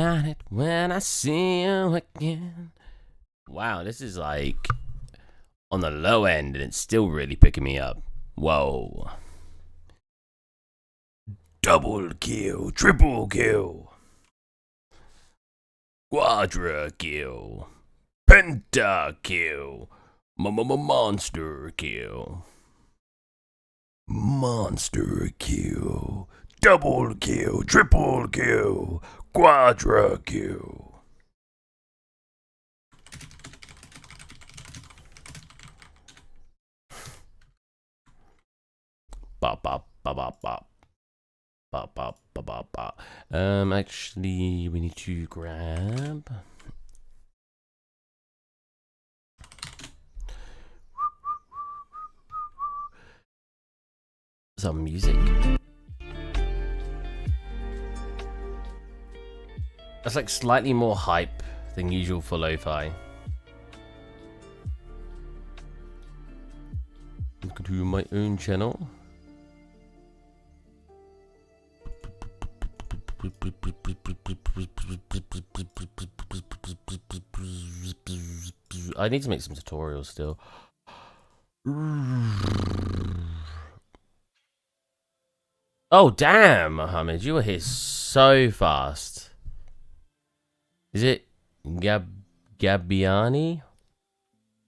about it when I see you again. Wow, this is like on the low end and it's still really picking me up. Whoa. Double kill, triple kill, quadra kill, penta kill, monster kill, monster kill, double kill, triple kill, quadra kill. Bop bop bop bop bop. Bop, bop, bop, bop, bop. Actually, we need to grab some music. That's like slightly more hype than usual for lo-fi. Look to my own channel. I need to make some tutorials still. Oh damn, Mohammed, you were here so fast. Is it Gabiani?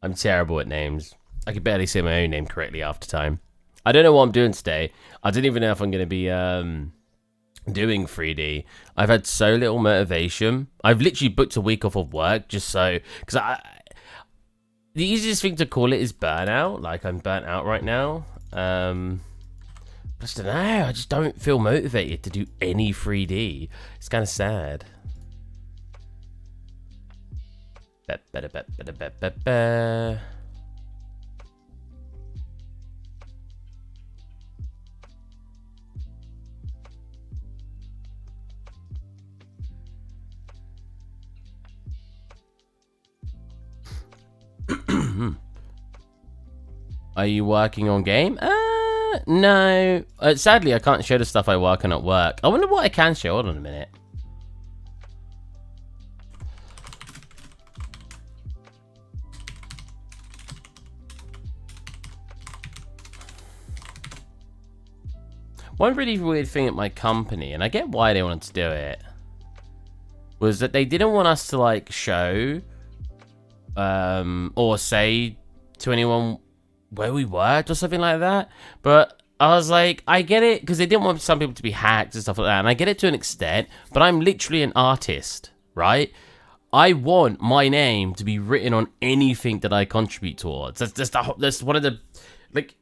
I'm terrible at names. I can barely say my own name correctly half the time. I don't know what I'm doing today. I don't even know if I'm going to be doing 3D. I've had so little motivation. I've literally booked a week off of work just so, because the easiest thing to call it is burnout. Like, I'm burnt out right now. I just don't know. I just don't feel motivated to do any 3D. It's kind of sad. Are you working on game? No. Sadly, I can't show the stuff I work on at work. I wonder what I can show. Hold on a minute. One really weird thing at my company, and I get why they wanted to do it, was that they didn't want us to like show or say to anyone where we worked or something like that. But I was like, I get it, because they didn't want some people to be hacked and stuff like that, and I get it to an extent, but I'm literally an artist, right? I want my name to be written on anything that I contribute towards. That's one of the, like,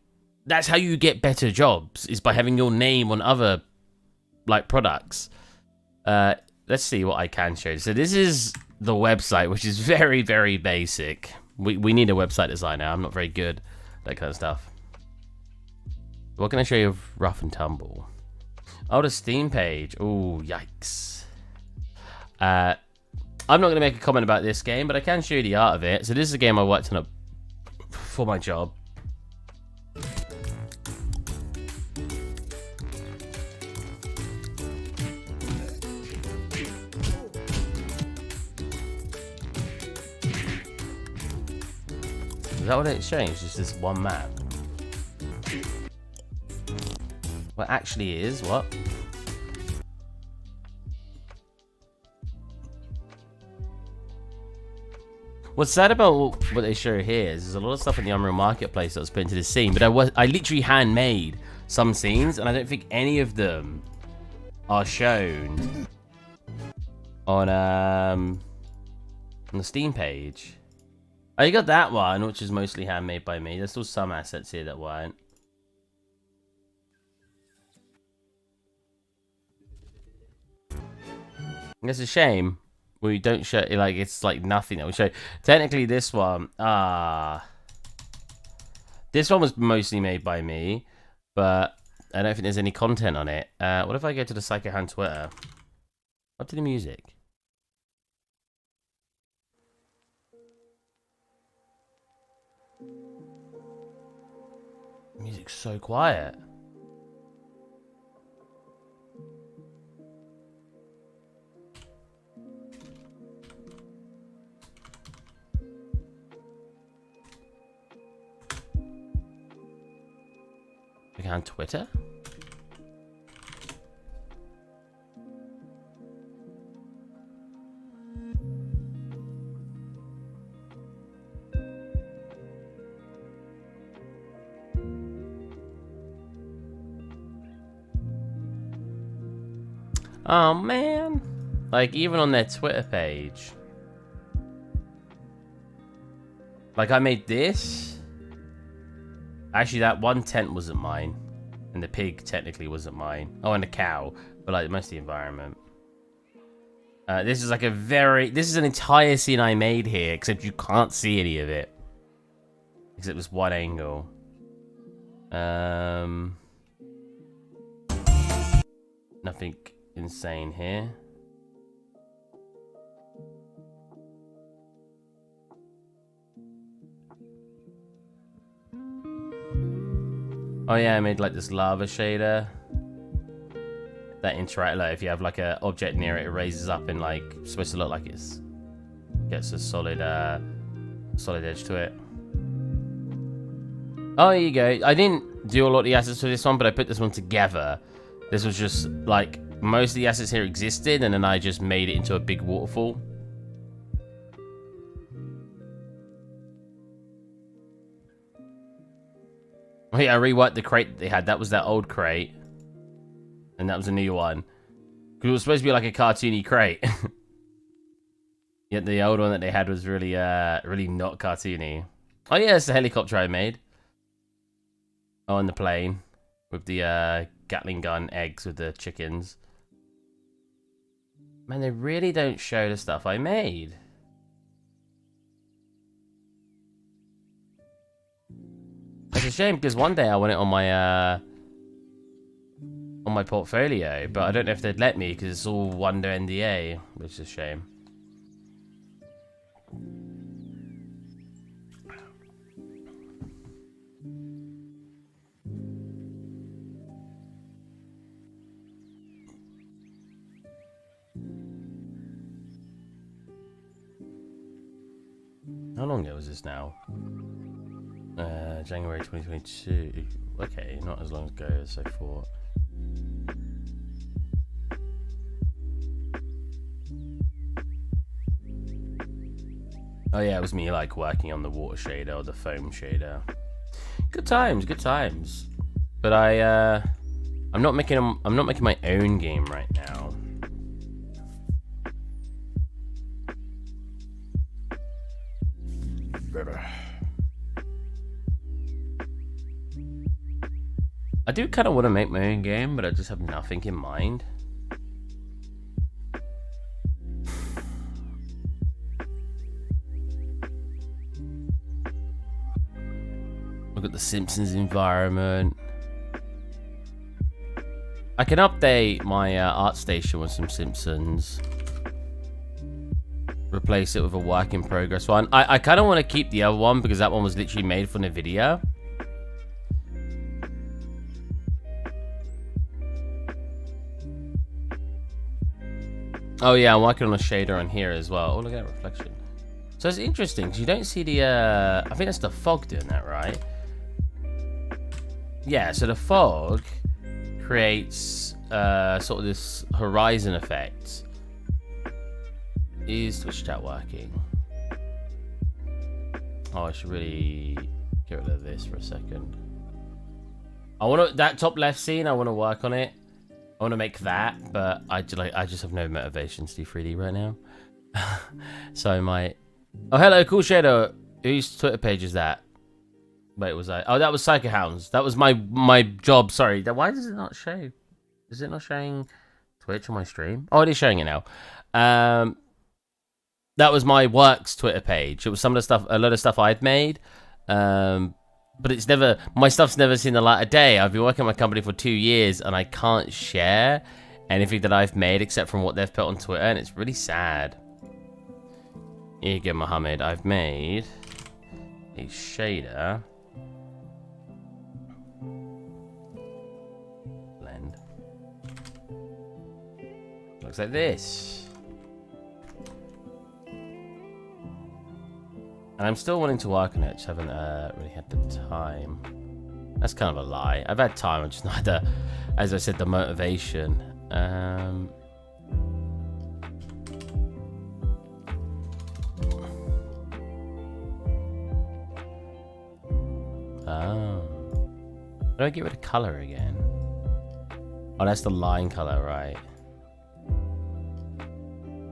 that's how you get better jobs, is by having your name on other like products. Let's see what I can show. So this is the website, which is very, very basic. We need a website designer. I'm not very good at that kind of stuff. What can I show you of rough and tumble? Oh, the Steam page. Oh, yikes. I'm not going to make a comment about this game, but I can show you the art of it. So this is a game I worked on for my job. Is that what it's showing? It's just this one map. What actually is what? What's sad about what they show here is there's a lot of stuff in the Unreal Marketplace that was put into this scene, but I literally handmade some scenes, and I don't think any of them are shown on the Steam page. Oh, you got that one, which is mostly handmade by me. There's still some assets here that weren't. It's a shame we don't show, like, it's like nothing that we show. Technically, this one, this one was mostly made by me, but I don't think there's any content on it. What if I go to the Psycho Hand Twitter? Up to the music. Music's so quiet. on Twitter? Oh man, like even on their Twitter page, like I made this. Actually, that one tent wasn't mine, and the pig technically wasn't mine. Oh, and the cow, but like most of the environment. This is like this is an entire scene I made here, except you can't see any of it, because it was one angle. Nothing insane here. Oh yeah, I made like this lava shader that interact. Like if you have like an object near it, it raises up and like supposed to look like it's gets a solid edge to it. Oh, here you go. I didn't do a lot of the assets for this one, but I put this one together. This was just like most of the assets here existed, and then I just made it into a big waterfall. Oh yeah, I reworked the crate that they had. That was that old crate, and that was a new one. Because it was supposed to be like a cartoony crate. Yet the old one that they had was really, really not cartoony. Oh yeah, it's the helicopter I made. Oh, and the plane with the Gatling gun eggs with the chickens. Man, they really don't show the stuff I made. It's a shame because one day I want it on my portfolio, but I don't know if they'd let me because it's all under NDA, which is a shame. How long ago was this now? January 2022. Okay, not as long ago as I thought. Oh yeah, it was me like working on the water shader or the foam shader. Good times, good times. But I'm not making my own game right now. I do kind of want to make my own game, but I just have nothing in mind. Look at the Simpsons environment. I can update my art station with some Simpsons. Replace it with a work in progress one. I kind of want to keep the other one because that one was literally made for NVIDIA. Oh yeah, I'm working on a shader on here as well. Oh, look at that reflection. So it's interesting because you don't see the, I think that's the fog doing that, right? Yeah, so the fog creates sort of this horizon effect. Is Twitch chat working? Oh, I should really get rid of this for a second. I want to, that top left scene, I want to work on it. I want to make that, but I just have no motivation to do 3D right now. So I might... Oh, hello, Cool Shadow. Whose Twitter page is that? Wait, was I? Oh, that was Psycho Hounds. That was my job. Sorry. Why does it not show? Is it not showing Twitch on my stream? Oh, it is showing it now. That was my work's Twitter page. It was some of the stuff, a lot of stuff I'd made. But it's never, my stuff's never seen the light of day. I've been working at my company for 2 years and I can't share anything that I've made except from what they've put on Twitter, and it's really sad. Here you go, Mohammed. I've made a shader. Blend. Looks like this. And I'm still wanting to work on it, just haven't really had the time. That's kind of a lie. I've had time. I just not had the, as I said, the motivation. Oh. How do I get rid of color again? Oh, that's the line color, right?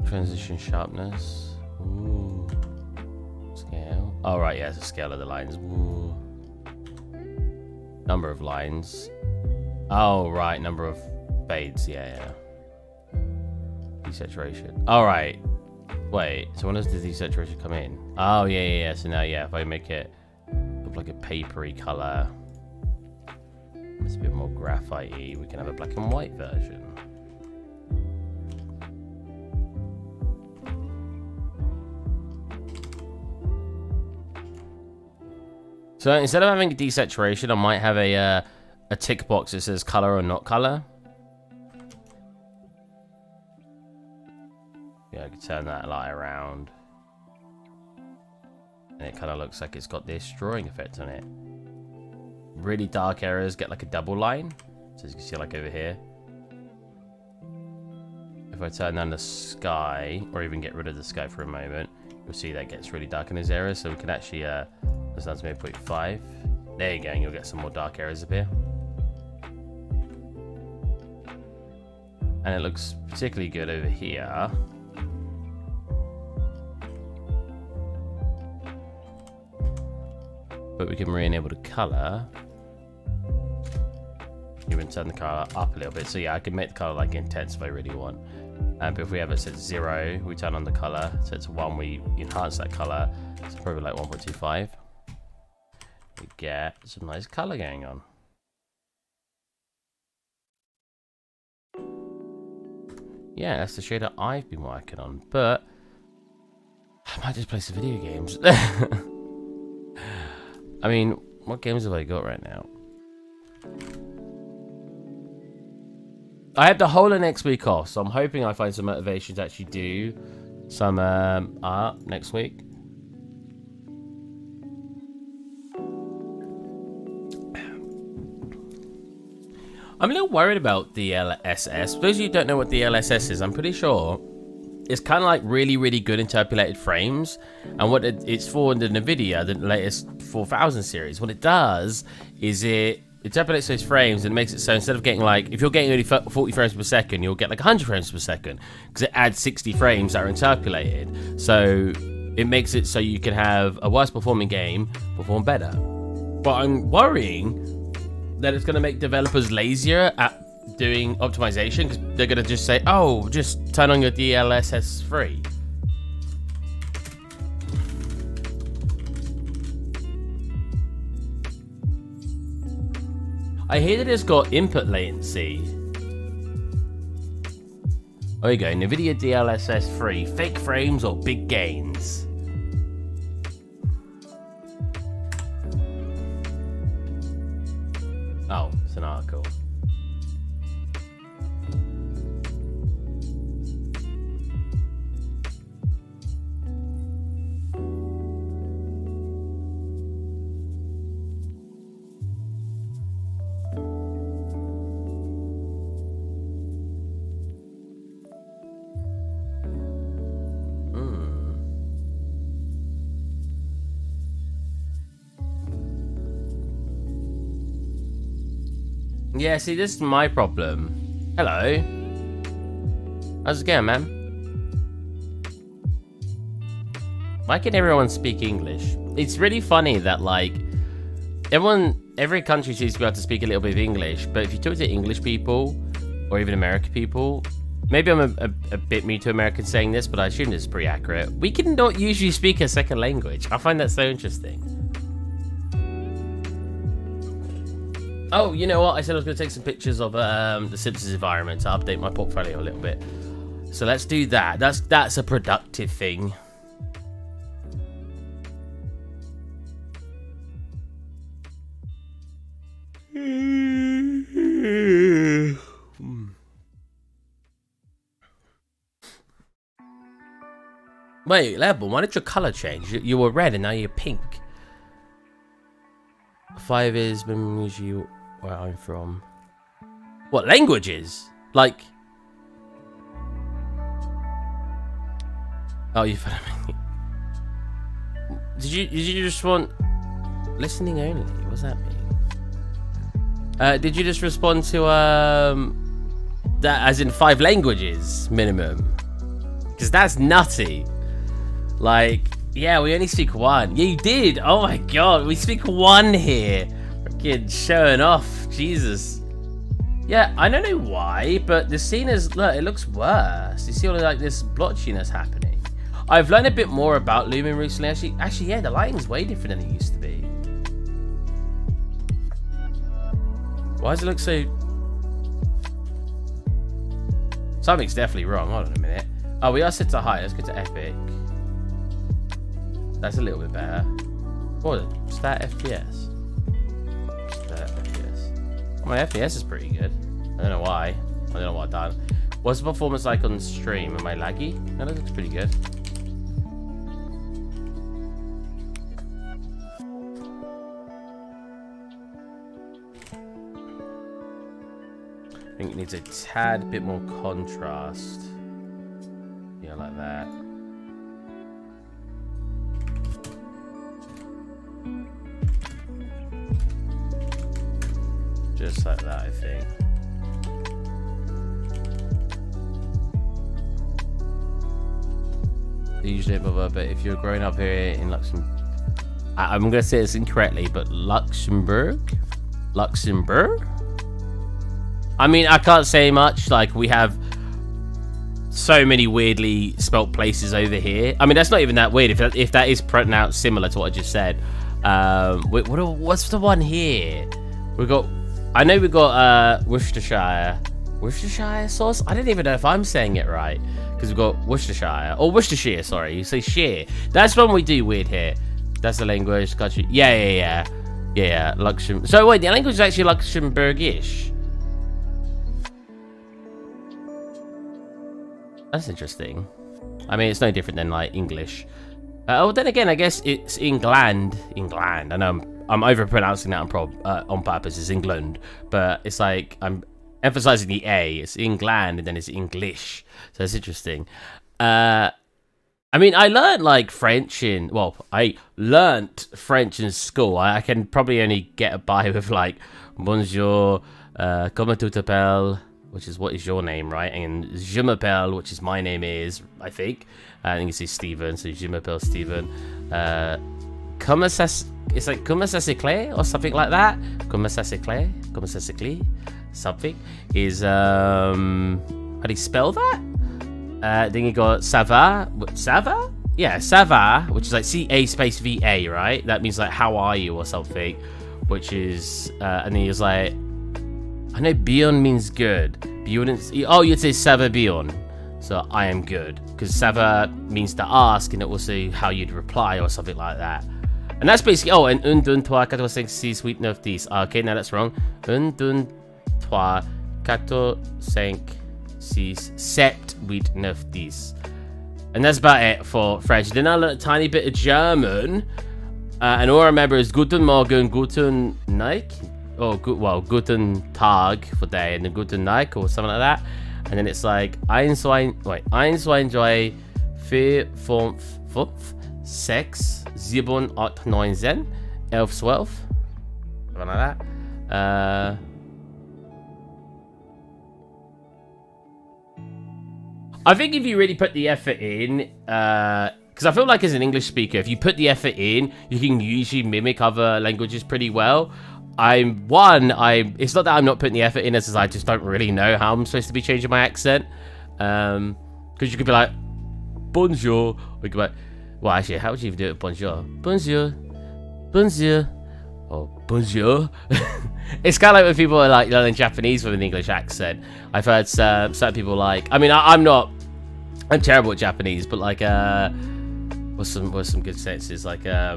Transition sharpness. Ooh. Scale. Oh, right, yeah, it's a scale of the lines. Ooh. Number of lines. Oh, right, number of fades. Yeah. Desaturation. All right. Wait, so when does the desaturation come in? Oh, yeah. So now, yeah, if I make it look like a papery color, it's a bit more graphite-y, we can have a black and white version. So instead of having a desaturation, I might have a tick box that says color or not color. Yeah, I can turn that light around. And it kind of looks like it's got this drawing effect on it. Really dark areas get like a double line. So as you can see like over here. If I turn down the sky, or even get rid of the sky for a moment, you'll see that gets really dark in these areas. So we can actually, this down to maybe 0.5. There you go, and you'll get some more dark areas up here. And it looks particularly good over here. But we can re-enable the color. Even turn the color up a little bit. So yeah, I can make the color like intense if I really want. But if we have it set to 0, we turn on the color. Set to 1, we enhance that color. So probably like 1.25. We get some nice color going on. Yeah, that's the shader I've been working on. But I might just play some video games. I mean, what games have I got right now? I have the whole of next week off, so I'm hoping I find some motivation to actually do some art next week. I'm a little worried about the DLSS. For those of you who don't know what the DLSS is, I'm pretty sure it's kind of like really, really good interpolated frames. And what it's for in the NVIDIA, the latest 4000 series, what it does is it interpolates those frames and makes it so instead of getting like, if you're getting only 40 frames per second, you'll get like 100 frames per second because it adds 60 frames that are interpolated. So it makes it so you can have a worse performing game perform better. But I'm worrying that it's going to make developers lazier at doing optimization because they're going to just say, oh, just turn on your DLSS free. I hear that it's got input latency. There you go, NVIDIA DLSS free, fake frames or big gains. Oh, it's an article. Yeah, see, this is my problem. Hello. How's it going, man? Why can everyone speak English? It's really funny that, like, every country seems to be able to speak a little bit of English, but if you talk to English people, or even American people, maybe I'm a bit new to Americans saying this, but I assume this is pretty accurate. We can not usually speak a second language. I find that so interesting. Oh, you know what? I said I was going to take some pictures of the Simpsons environment to update my portfolio a little bit. So let's do that. That's a productive thing. Wait, Level, why did your color change? You were red and now you're pink. 5 is usually where I'm from. What languages? Like. Oh, you found me. Did you just want listening only? What's that mean? Did you just respond to that as in 5 languages minimum? Because that's nutty. Like, yeah, we only speak 1. Yeah, you did. Oh my god, we speak 1 here. Freaking showing off, Jesus. Yeah, I don't know why, but the scene is, look, it looks worse. You see all of like this blotchiness happening. I've learned a bit more about Lumen recently. Actually, yeah, the lighting's way different than it used to be. Why does it look so... Something's definitely wrong. Hold on a minute. Oh, we are set to high. Let's go to epic. That's a little bit better. What? Stat FPS. Stat FPS. My FPS is pretty good. I don't know why. I don't know what I've done. What's the performance like on stream? Am I laggy? No, that looks pretty good. I think it needs a tad bit more contrast. Yeah, like that. Just like that, I think. They usually bother, but if you're growing up here in Luxembourg, I'm gonna say this incorrectly, but Luxembourg? I mean, I can't say much. Like, we have so many weirdly spelt places over here. I mean, that's not even that weird if that is pronounced similar to what I just said. What's the one here? I know we got Worcestershire sauce. I don't even know if I'm saying it right because we've got Worcestershire or Worcestershire. Sorry, you say shire. That's one we do weird here. That's the language country. Yeah. Luxembourg. So wait, the language is actually Luxembourgish. That's interesting. I mean, it's no different than like English. Then again, I guess it's England. I know I'm overpronouncing that on purpose. It's England, but it's like I'm emphasizing the A. It's England, and then it's English. So it's interesting. I mean, I learned like French I learnt French in school. I can probably only get by with like bonjour, comment tu t'appelles, which is what is your name, right? And je m'appelle, which is my name is, I think. I think it's Steven, so je m'appelle Steven. Comment ça s'éclaire or something like that. Comment ça s'éclaire, something is how do you spell that? Then you got ça va? Yeah, ça va, which is like CA space VA, right? That means like how are you or something, which is and then he was like, I know bien means good. You'd say ça va bien. So I am good, because ça va means to ask, and it also how you'd reply or something like that. And that's basically, and 1, 2, 3, 4, 5, 6, 8, 9, 10. Okay, no, that's wrong. 1, 2, 3, 4, 5, 6, 7, 8, 9, 10. And that's about it for French. Then I learned a tiny bit of German, and all I remember is Guten Morgen, Guten Nacht, or Guten Tag for day, and then Guten Nacht or something like that. And then it's like 1, 2, 3, 4, 5, 6, 7, 8, 9, 10, 11, 12. Something like that. I think if you really put the effort in, because I feel like as an English speaker, if you put the effort in, you can usually mimic other languages pretty well. It's not that I'm not putting the effort in, as I just don't really know how I'm supposed to be changing my accent. Because you could be like, bonjour. Or you could be like, well, actually, how would you even do it? Bonjour. Bonjour. Bonjour. Oh, bonjour. It's kind of like when people are like learning Japanese with an English accent. I've heard certain people like, I mean, I'm terrible at Japanese, but like, what's some good sentences? Like, oh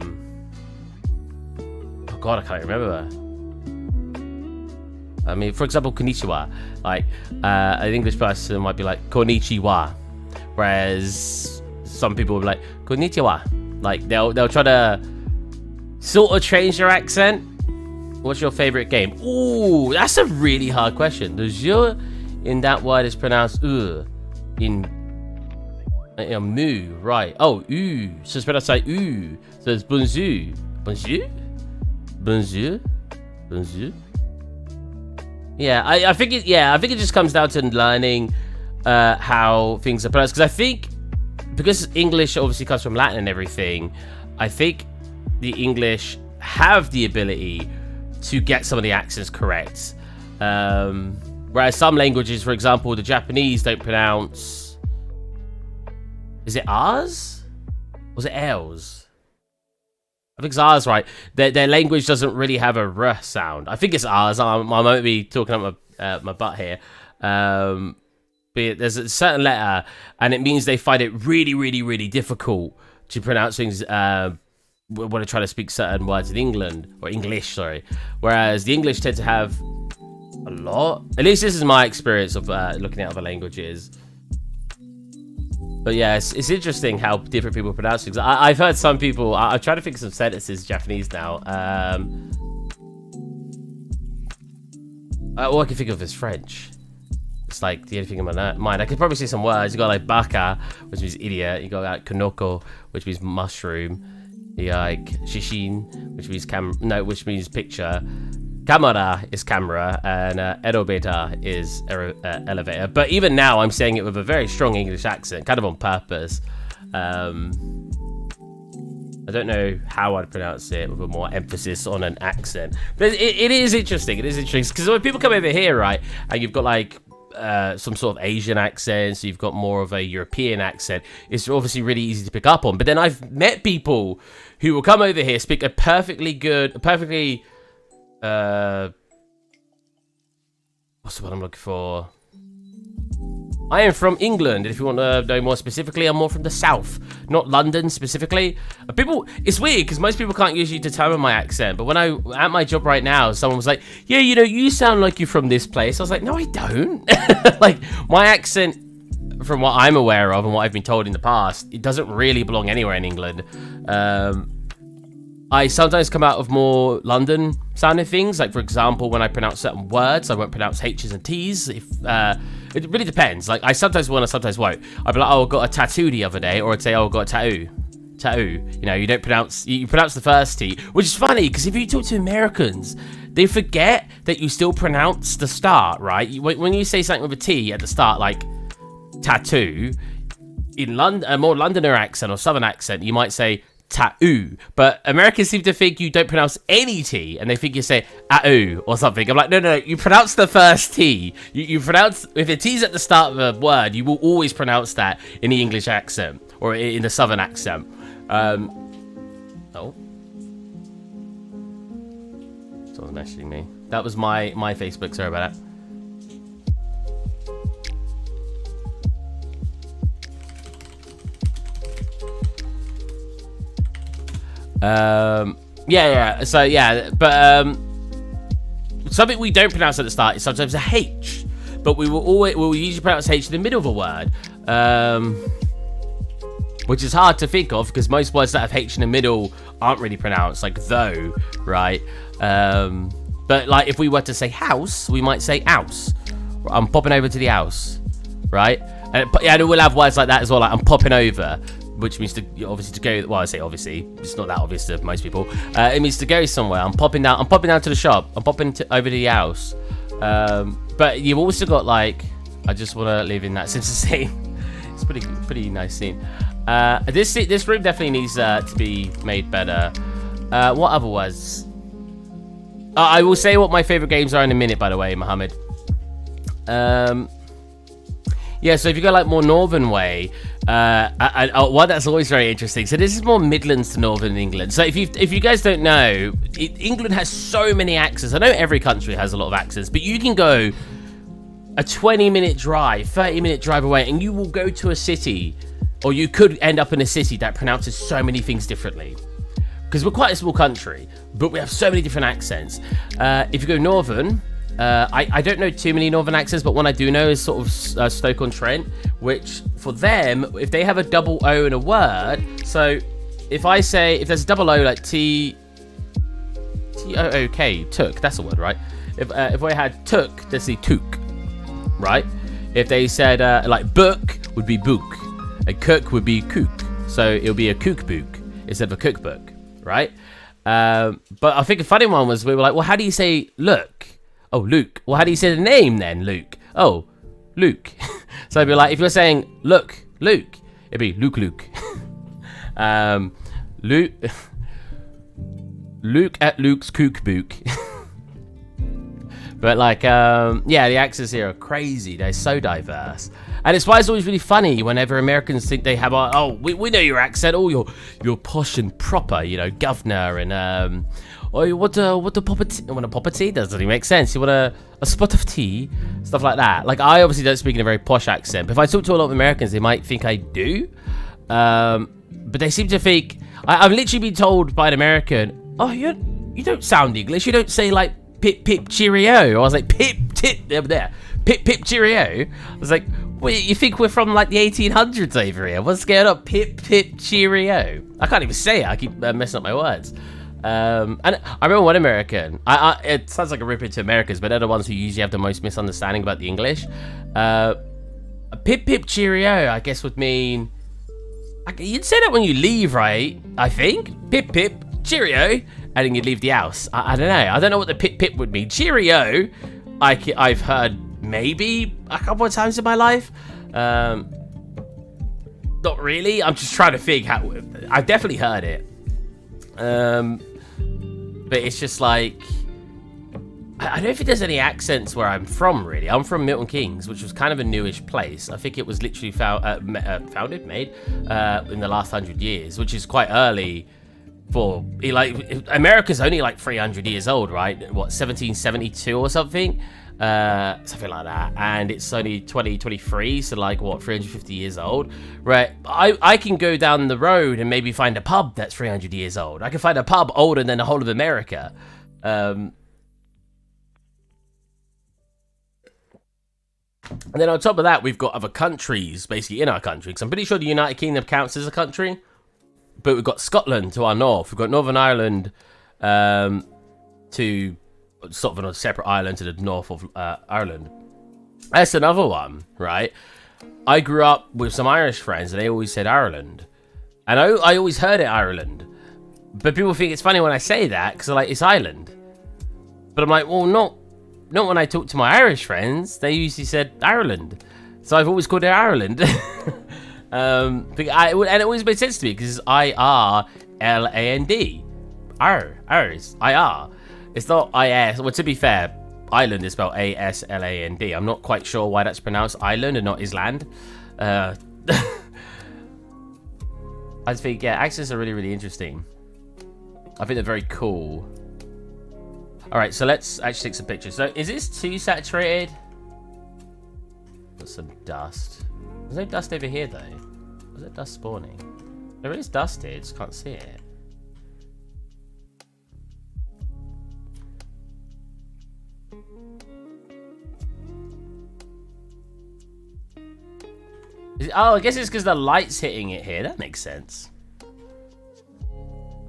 God, I can't remember. I mean, for example, konnichiwa. Like, an English person might be like, konnichiwa. Whereas some people will be like, konnichiwa. Like, they'll try to sort of change their accent. What's your favorite game? Ooh, that's a really hard question. The je in that word is pronounced in mu, right? Oh, so it's pronounced like so it's bonjour, bonjour, bonjour, bonjour. Yeah, I think it. Yeah, I think it just comes down to learning how things are pronounced. Because I think because English obviously comes from Latin and everything, I think the English have the ability to get some of the accents correct. Whereas some languages, for example, the Japanese don't pronounce. Is it R's? Or is it L's? I think it's R's, right? Their language doesn't really have a R sound. I think it's R's. I might be talking out my butt here. But there's a certain letter, and it means they find it really, really, really difficult to pronounce things when they try to speak certain words in England, or English, sorry. Whereas the English tend to have a lot. At least this is my experience of looking at other languages. But yeah, it's interesting how different people pronounce things. I've heard some people. I'm trying to think of some sentences in Japanese now. All I can think of is French. It's like the only thing in my mind. I could probably see some words. You got like baka, which means idiot. You got like kanoko, which means mushroom. You got like shishin, which means picture. Kamera is camera, and erobeta is elevator. But even now, I'm saying it with a very strong English accent, kind of on purpose. I don't know how I'd pronounce it with a more emphasis on an accent. But it is interesting. It is interesting because when people come over here, right, and you've got like some sort of Asian accent, so you've got more of a European accent, it's obviously really easy to pick up on. But then I've met people who will come over here, speak a perfectly what's the word I'm looking for? I am from England. If you want to know more specifically, I'm more from the south, not London specifically. It's weird because most people can't usually determine my accent. But when at my job right now, someone was like, "Yeah, you sound like you're from this place." I was like, "No, I don't." Like my accent, from what I'm aware of and what I've been told in the past, it doesn't really belong anywhere in England. I sometimes come out of more London sounding things. Like, for example, when I pronounce certain words, I won't pronounce H's and T's. It really depends. Like, I sometimes will and I sometimes won't. I'd be like, oh, I got a tattoo the other day. Or I'd say, oh, I got a tattoo. Tattoo. You know, you pronounce the first T. Which is funny, because if you talk to Americans, they forget that you still pronounce the start, right? When you say something with a T at the start, like tattoo, in London, a more Londoner accent or Southern accent, you might say tattoo, but Americans seem to think you don't pronounce any T, and they think you say a-oo or something. I'm like, no, you pronounce the first T. You pronounce, if a T's at the start of a word, you will always pronounce that in the English accent, or in the Southern accent. Oh. Someone's messaging me. That was my Facebook, sorry about that. Yeah. So yeah, but something we don't pronounce at the start is sometimes a H, but we'll usually pronounce H in the middle of a word, which is hard to think of because most words that have H in the middle aren't really pronounced, like though, right? But like if we were to say house, we might say ouse. I'm popping over to the house, right? And we'll have words like that as well, like I'm popping over, which means to go. Well, I say obviously, it's not that obvious to most people. It means to go somewhere. I'm popping down to the shop. I'm popping over to the house. But you've also got like, I just want to live in that Simpsons scene. It's pretty nice scene. This room definitely needs to be made better. What other words? I will say what my favorite games are in a minute. By the way, Mohammed. Yeah, so if you go like more northern way, one that's always very interesting. So this is more Midlands to northern England. So if you guys don't know, England has so many accents. I know every country has a lot of accents, but you can go a 20-minute drive, 30-minute drive away, and you will go to a city, or you could end up in a city that pronounces so many things differently. Because we're quite a small country, but we have so many different accents. If you go northern, I don't know too many northern accents, but one I do know is sort of Stoke-on-Trent, which for them, if they have a double O in a word, so if there's a double O like T T-O-O-K, took, that's the word, right? If I had took, they say took, right? If they said, like, book would be book, a cook would be cook, so it'll be a cookbook instead of a cookbook, right? But I think a funny one was, we were like, well, how do you say look? Oh, Luke. Well, how do you say the name then, Luke? Oh, Luke. So I'd be like, if you're saying look, Luke, it'd be Luke. Luke. Luke at Luke's cookbook. But like, yeah, the accents here are crazy. They're so diverse. And it's why it's always really funny whenever Americans think they have, oh, we know your accent, oh, you're posh and proper, you know, governor, and, oh, what the pop of tea? When a pop of tea doesn't even make sense. You want a spot of tea? Stuff like that. Like, I obviously don't speak in a very posh accent, but if I talk to a lot of Americans, they might think I do. But they seem to think, I've literally been told by an American, oh, you don't sound English, you don't say, like, pip pip cheerio. I was like, pip cheerio. I was like, wait, you think we're from like the 1800s over here? What's going on? Pip cheerio. I can't even say it. I keep messing up my words. And I remember one American. It sounds like a rip into Americans, but they're the ones who usually have the most misunderstanding about the English. Pip cheerio, I guess, would mean. You'd say that when you leave, right? I think pip cheerio. And then you'd leave the house. I don't know. I don't know what the pip would mean. Cheerio, I've heard maybe a couple of times in my life. Not really. I'm just trying to think how. I've definitely heard it. But it's just like, I don't think there's any accents where I'm from, really. I'm from Milton Keynes, which was kind of a newish place. I think it was literally made in the last 100 years, which is quite early. For like, America's only like 300 years old, right? What, 1772 or something, something like that. And it's only 2023, so like what, 350 years old, right? I can go down the road and maybe find a pub that's 300 years old. I can find a pub older than the whole of America. And then on top of that, we've got other countries basically in our country. Because I'm pretty sure the United Kingdom counts as a country. But we've got Scotland to our north. We've got Northern Ireland to sort of on a separate island to the north of Ireland. That's another one, right? I grew up with some Irish friends and they always said Ireland. And I always heard it Ireland. But people think it's funny when I say that because they're like, it's Ireland. But I'm like, well, not when I talk to my Irish friends. They usually said Ireland. So I've always called it Ireland. And it always made sense to me because it's I-R-L-A-N-D. Irs. I-R. It's not I-S. Well, to be fair, Island is spelled A-S-L-A-N-D. I'm not quite sure why that's pronounced Island and not Island. I just think, yeah, accents are really, really interesting. I think they're very cool. Alright, so let's actually take some pictures. So, is this too saturated? Got some dust. There's no dust over here, though. Was there dust spawning? There is dust here, just can't see it. Oh, I guess it's because the light's hitting it here. That makes sense.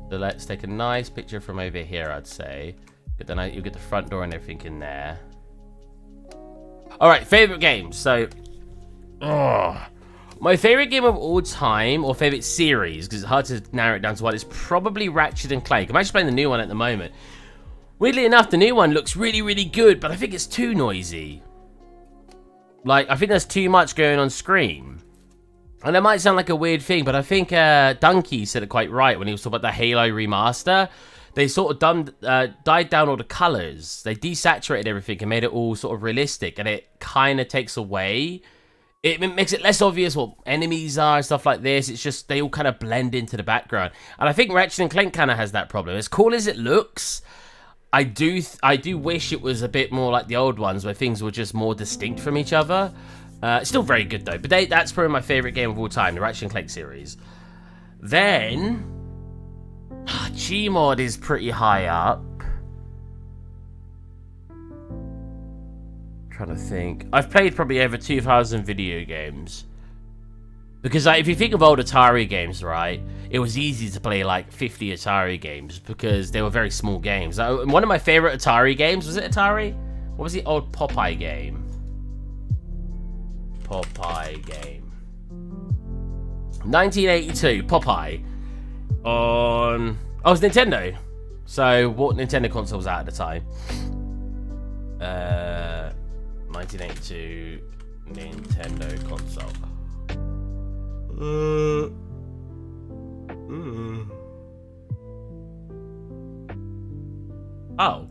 So let's take a nice picture from over here, I'd say. But then you'll get the front door and everything in there. Alright, favorite games. So, my favorite game of all time, or favorite series, because it's hard to narrow it down to one, is probably Ratchet and Clank. I'm actually playing the new one at the moment. Weirdly enough, the new one looks really, really good, but I think it's too noisy. Like, I think there's too much going on screen. And that might sound like a weird thing, but I think Dunkey said it quite right when he was talking about the Halo remaster. They sort of died down all the colors. They desaturated everything and made it all sort of realistic. And it kind of takes away... It makes it less obvious what enemies are and stuff like this. It's just they all kind of blend into the background. And I think Ratchet and Clank kind of has that problem. As cool as it looks, I do wish it was a bit more like the old ones where things were just more distinct from each other. It's still very good though. But that's probably my favorite game of all time, the Ratchet and Clank series. Then... Gmod is pretty high up. Trying to think. I've played probably over 2,000 video games. Because like, if you think of old Atari games, right, it was easy to play like 50 Atari games because they were very small games. One of my favorite Atari games, was it Atari? What was the old Popeye game? Popeye game. 1982, Popeye. On... Oh, it was Nintendo. So, what Nintendo console was out at the time? 1982 Nintendo console. Oh.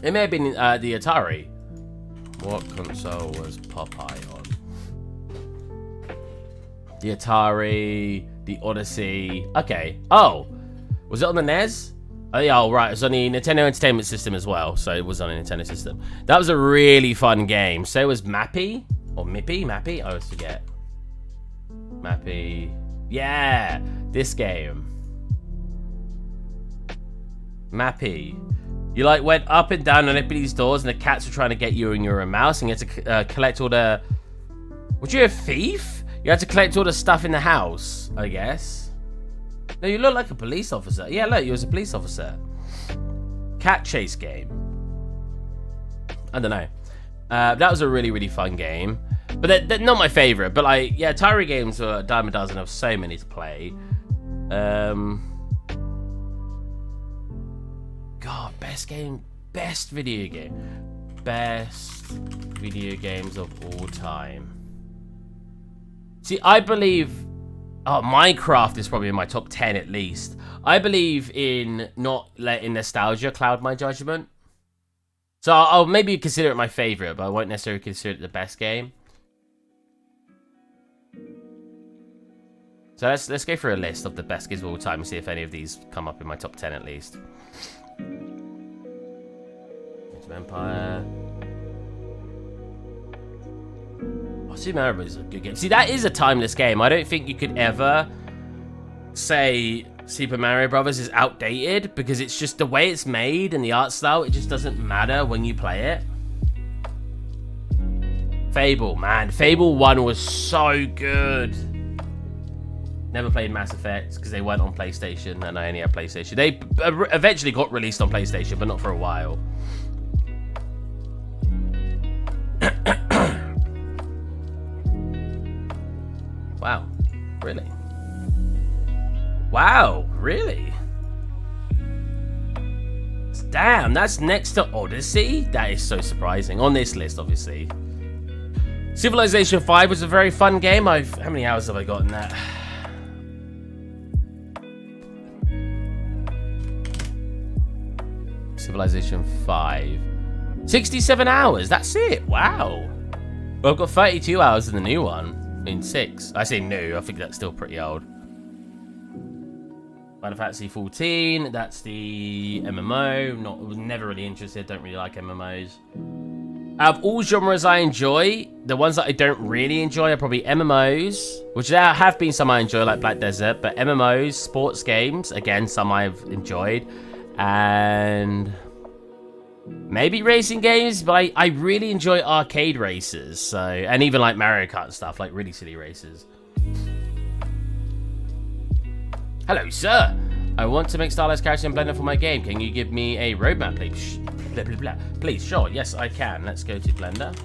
It may have been the Atari. What console was Popeye on? The Atari, the Odyssey. Okay. Oh. Was it on the NES? Oh, yeah, oh, right. It was on the Nintendo Entertainment System as well. So it was on a Nintendo system. That was a really fun game. So was Mappy. Or Mippy? Mappy? I always forget. Mappy. Yeah. This game. Mappy. You like went up and down and opened these doors and the cats were trying to get you and you were a mouse and you had to collect all the... Was you a thief? You had to collect all the stuff in the house, I guess. No, you look like a police officer. Yeah, look, you was a police officer. Cat chase game. I don't know. That was a really, really fun game. But they're not my favorite. But like, yeah, Atari games were a dime a dozen. Of so many to play. God, best video game. Best video games of all time. See, I believe... Oh, Minecraft is probably in my top 10 at least. I believe in not letting nostalgia cloud my judgment. So I'll maybe consider it my favorite, but I won't necessarily consider it the best game. So let's go through a list of the best games of all time and see if any of these come up in my top 10 at least. Age of Empire. Oh, Super Mario Bros. Is a good game. See, that is a timeless game. I don't think you could ever say Super Mario Bros. Is outdated because it's just the way it's made and the art style. It just doesn't matter when you play it. Fable, man. Fable 1 was so good. Never played Mass Effect because they weren't on PlayStation and I only had PlayStation. They eventually got released on PlayStation, but not for a while. Wow, really? Wow, really? Damn, that's next to Odyssey? That is so surprising. On this list, obviously. Civilization 5 was a very fun game. How many hours have I got in that? Civilization 5. 67 hours, that's it. Wow. Well, I've got 32 hours in the new one. In 6. I say new, I think that's still pretty old. Final Fantasy 14, that's the MMO. Was never really interested, don't really like MMOs. Out of all genres I enjoy, the ones that I don't really enjoy are probably MMOs, which there have been some I enjoy, like Black Desert, but MMOs, sports games, again, some I've enjoyed, and maybe racing games, but I really enjoy arcade races, so, and even like Mario Kart and stuff, like really silly races. Hello, sir. I want to make stylized characters in Blender for my game. Can you give me a roadmap, please? Blah, blah, blah. Please, sure. Yes, I can. Let's go to Blender.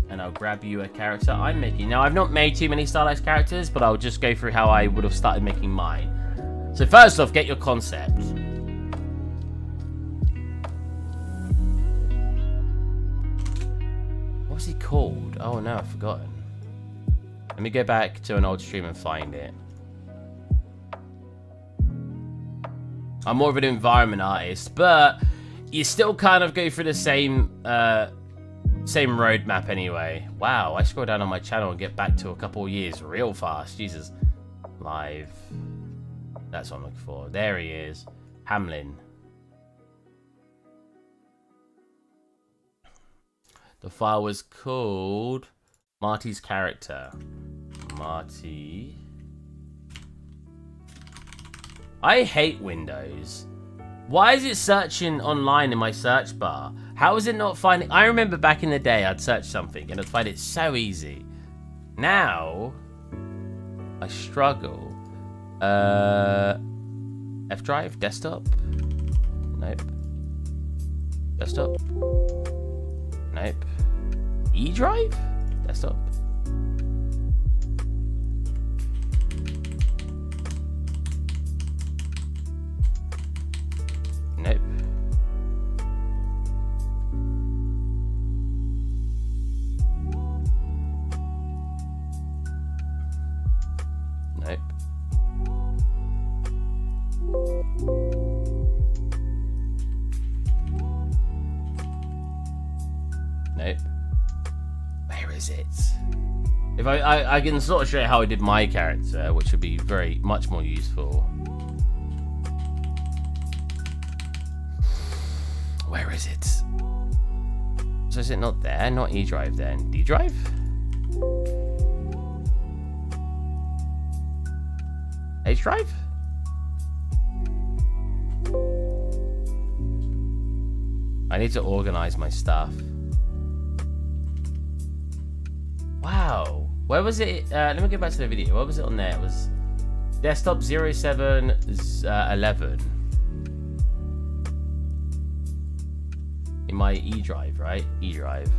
And I'll grab you a character I'm making. Now, I've not made too many stylized characters, but I'll just go through how I would have started making mine. So first off, get your concept. What's he called? Oh no, I've forgotten. Let me go back to an old stream and find it. I'm more of an environment artist, but you still kind of go through the same roadmap anyway. Wow, I scroll down on my channel and get back to a couple of years real fast. Jesus. Live. That's what I'm looking for. There he is. Hamlin. The file was called Marty's character. Marty. I hate Windows. Why is it searching online in my search bar? How is it not finding... I remember back in the day I'd search something and I'd find it so easy. Now, I struggle. F drive, desktop. Nope. Desktop. Nope. E drive, desktop. Nope. Nope. Nope. Where is it? If I can sort of show you how I did my character, which would be very much more useful. Where is it? So is it not there? Not E drive then. D drive? H drive? I need to organize my stuff. Wow. Where was it? Let me go back to the video. What was it on there? It was desktop 0711. In my E drive, right? E drive.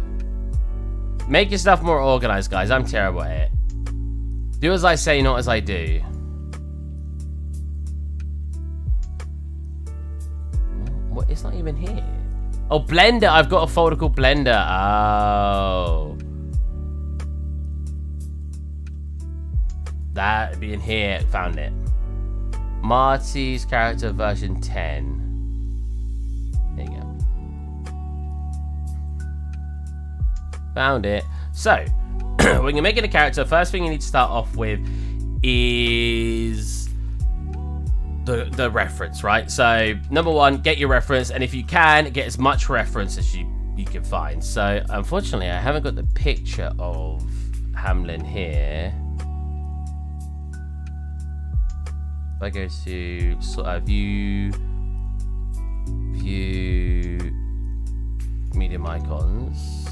Make your stuff more organized, guys. I'm terrible at it. Do as I say, not as I do. What? It's not even here. Oh, Blender. I've got a folder called Blender. Oh. That'd be in here. Found it. Marty's character version 10. There you go. Found it. So, when you're making a character, first thing you need to start off with is the reference, right? So, number one, get your reference, and if you can, get as much reference as you can find. So, unfortunately, I haven't got the picture of Hamlin here. If I go to view medium icons.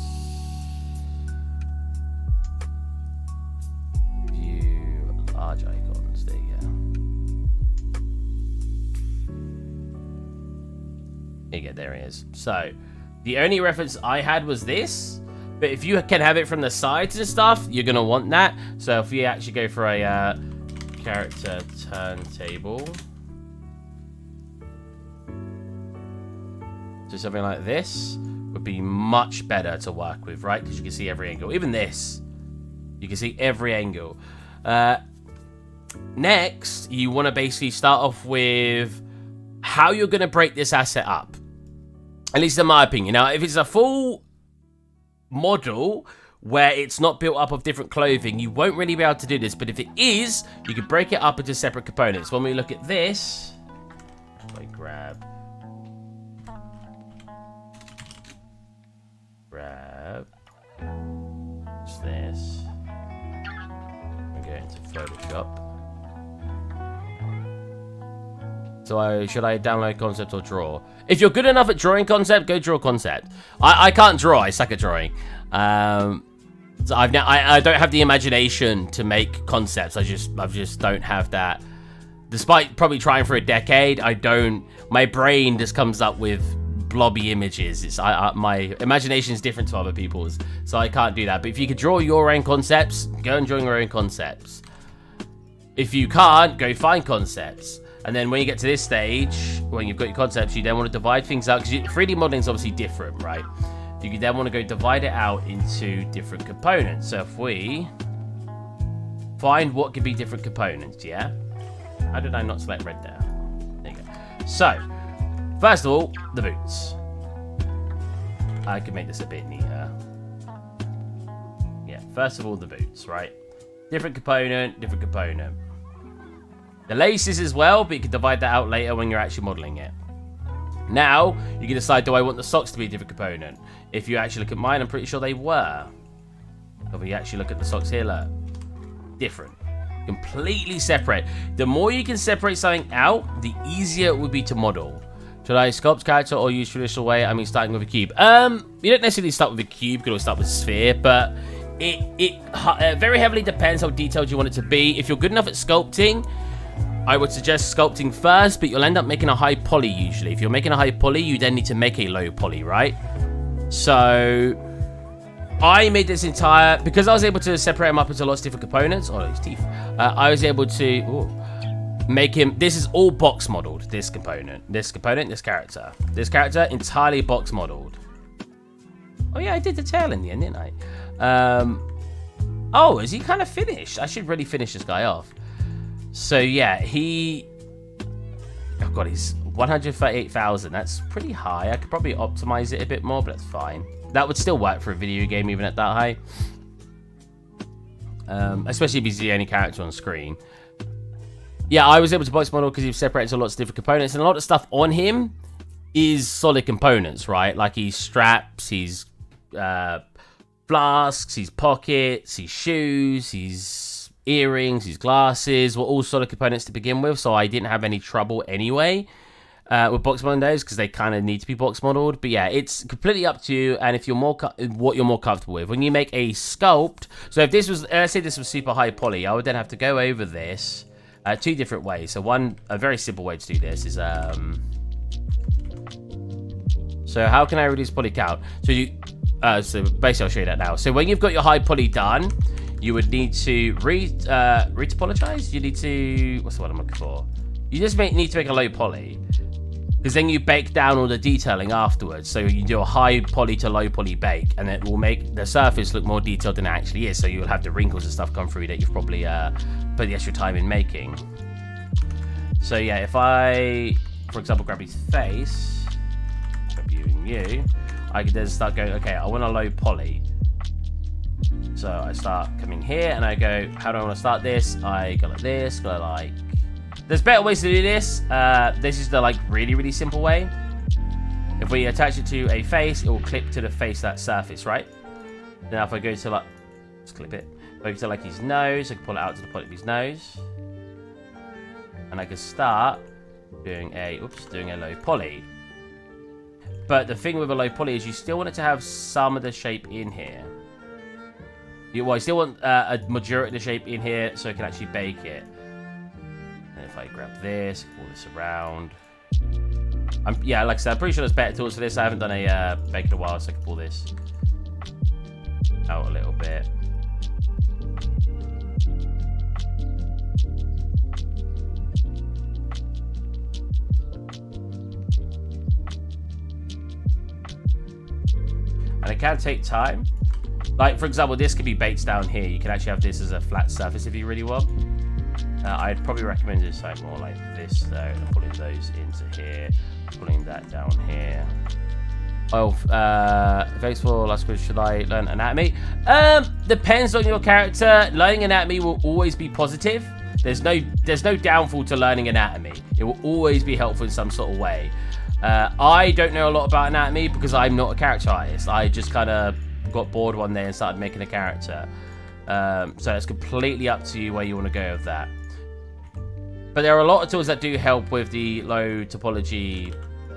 Large icons, there you go. There you go, there it is. So, the only reference I had was this, but if you can have it from the sides and stuff, you're going to want that. So, if we actually go for a character turntable, so something like this would be much better to work with, right? Because you can see every angle. Even this, you can see every angle. Next, you want to basically start off with how you're going to break this asset up. At least in my opinion. Now, if it's a full model where it's not built up of different clothing, you won't really be able to do this. But if it is, you can break it up into separate components. When we look at this, if I grab what's this? We go into Photoshop. So should I download concept or draw? If you're good enough at drawing concept, go draw concept. I can't draw. I suck at drawing. So I don't have the imagination to make concepts. I just don't have that. Despite probably trying for a decade, my brain just comes up with blobby images. It's my imagination is different to other people's, so I can't do that. But if you could draw your own concepts, go and draw your own concepts. If you can't, go find concepts. And then when you get to this stage, when you've got your concepts, you then want to divide things out, because 3D modeling is obviously different, right? You then want to go divide it out into different components. So if we find what could be different components, yeah? How did I not select red there? There you go. So, first of all, the boots. I could make this a bit neater. Yeah, first of all, the boots, right? Different component, different component. The laces as well, but you can divide that out later when you're actually modeling it. Now, you can decide, do I want the socks to be a different component? If you actually look at mine, I'm pretty sure they were. If we actually look at the socks here, look. Different. Completely separate. The more you can separate something out, the easier it would be to model. Should I sculpt character or use traditional way? I mean, starting with a cube. You don't necessarily start with a cube, you can always start with a sphere, but It very heavily depends how detailed you want it to be. If you're good enough at sculpting, I would suggest sculpting first, but you'll end up making a high poly usually. If you're making a high poly, you then need to make a low poly, right? So I made this entire, because I was able to separate him up into lots of different components. Oh, his teeth. I was able to make him, this is all box modeled, this component, this character. This character, entirely box modeled. Oh yeah, I did the tail in the end, didn't I? Oh, is he kind of finished? I should really finish this guy off. So yeah, oh god, he's 138,000. That's pretty high. I could probably optimize it a bit more, but that's fine. That would still work for a video game even at that high. Especially if he's the only character on screen. Yeah, I was able to box model because he's separated into lots of different components, and a lot of stuff on him is solid components, right? Like he's straps, he's flasks, he's pockets, he's shoes, he's earrings, his glasses were all solid components to begin with, so I didn't have any trouble anyway with box modeling those because they kind of need to be box modeled. But yeah, it's completely up to you, and if you're what you're more comfortable with. When you make a sculpt, so if this was, let's say this was super high poly, I would then have to go over this two different ways. So a very simple way to do this is so how can I reduce poly count? So so basically I'll show you that now. So when you've got your high poly done, you would need to retopologize. You need to, what's the word I'm looking for? You just need to make a low poly, because then you bake down all the detailing afterwards. So you do a high poly to low poly bake, and it will make the surface look more detailed than it actually is. So you'll have the wrinkles and stuff come through that you've probably put the extra time in making. So yeah, if I, for example, grab his face, grab you and you, I could then start going, okay, I want a low poly. So I start coming here and I go, how do I want to start this? I go like this, go like... There's better ways to do this. This is the like really simple way. If we attach it to a face, it will clip to the face that surface, right? Now if I go to like... Let's clip it. If I go to like his nose, I can pull it out to the point of his nose. And I can start doing a low poly. But the thing with a low poly is you still want it to have some of the shape in here. I still want a majority of the shape in here so I can actually bake it. And if I grab this, pull this around. Yeah, like I said, I'm pretty sure there's better tools for this. I haven't done a bake in a while, so I can pull this out a little bit. And it can take time. Like, for example, this could be baked down here. You can actually have this as a flat surface if you really want. I'd probably recommend it something more like this, though. And pulling those into here. Pulling that down here. Oh, thanks for last question. Should I learn anatomy? Depends on your character. Learning anatomy will always be positive. There's no downfall to learning anatomy. It will always be helpful in some sort of way. I don't know a lot about anatomy because I'm not a character artist. I just kind of got bored one day and started making a character. So it's completely up to you where you want to go with that. But there are a lot of tools that do help with the low topology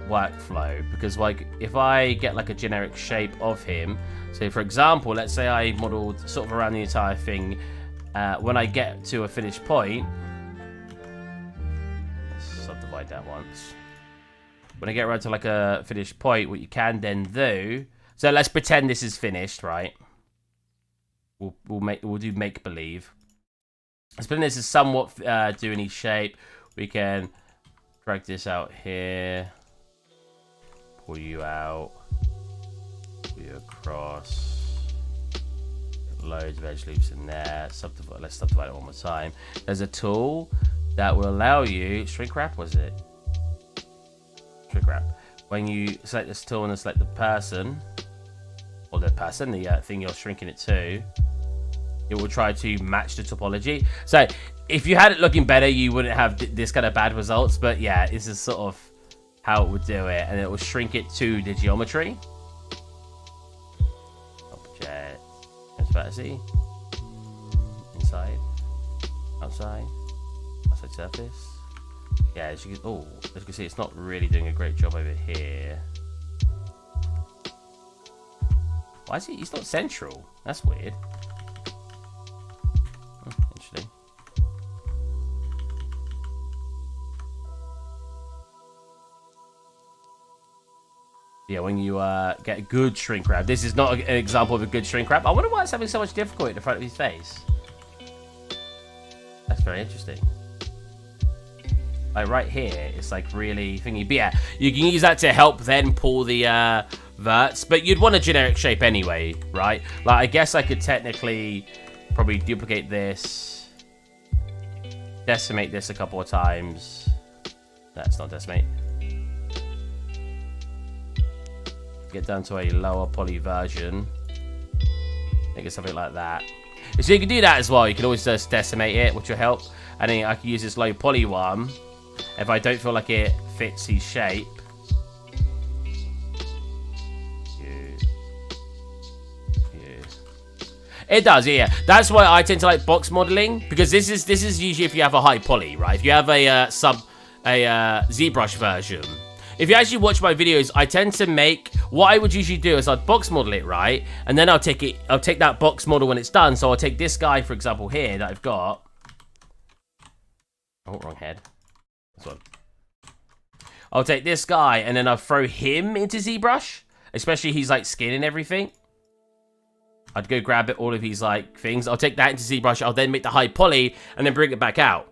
workflow, because like if I get like a generic shape of him, so for example, let's say I modeled sort of around the entire thing, when I get to a finished point, let's subdivide that once. When I get around to like a finished point, what you can then do, so let's pretend this is finished, right? We'll do make believe. Let's pretend this is somewhat doing his shape. We can drag this out here, pull you out, pull you across, loads of edge loops in there. Let's subdivide it one more time. There's a tool that will allow you, shrink wrap, was it? Shrink wrap. When you select this tool and select the person, or the person, the thing you're shrinking it to, it will try to match the topology. So if you had it looking better, you wouldn't have this kind of bad results. But yeah, this is sort of how it would do it, and it will shrink it to the geometry. Object, transparency, inside, outside surface. Yeah, as you can see, it's not really doing a great job over here. Why is he? He's not central. That's weird. Yeah, when you get a good shrink wrap. This is not an example of a good shrink wrap. I wonder why it's having so much difficulty in the front of his face. That's very interesting. Like right here, it's like really thingy. But yeah, you can use that to help then pull the verts. But you'd want a generic shape anyway, right? Like I guess I could technically probably duplicate this, decimate this a couple of times. That's not decimate. Get down to a lower poly version. Make it something like that. So you can do that as well. You can always just decimate it, which will help. And then I can use this low poly one if I don't feel like it fits his shape. It does, yeah. That's why I tend to like box modeling, because this is usually if you have a high poly, right? If you have a ZBrush version. If you actually watch my videos, I tend to make, what I would usually do is I'd box model it, right? And then I'll take that box model when it's done. So I'll take this guy, for example, here that I've got. Oh, wrong head. This one. I'll take this guy and then I'll throw him into ZBrush, especially he's like skin and everything. I'd go grab all of these like things. I'll take that into ZBrush. I'll then make the high poly and then bring it back out.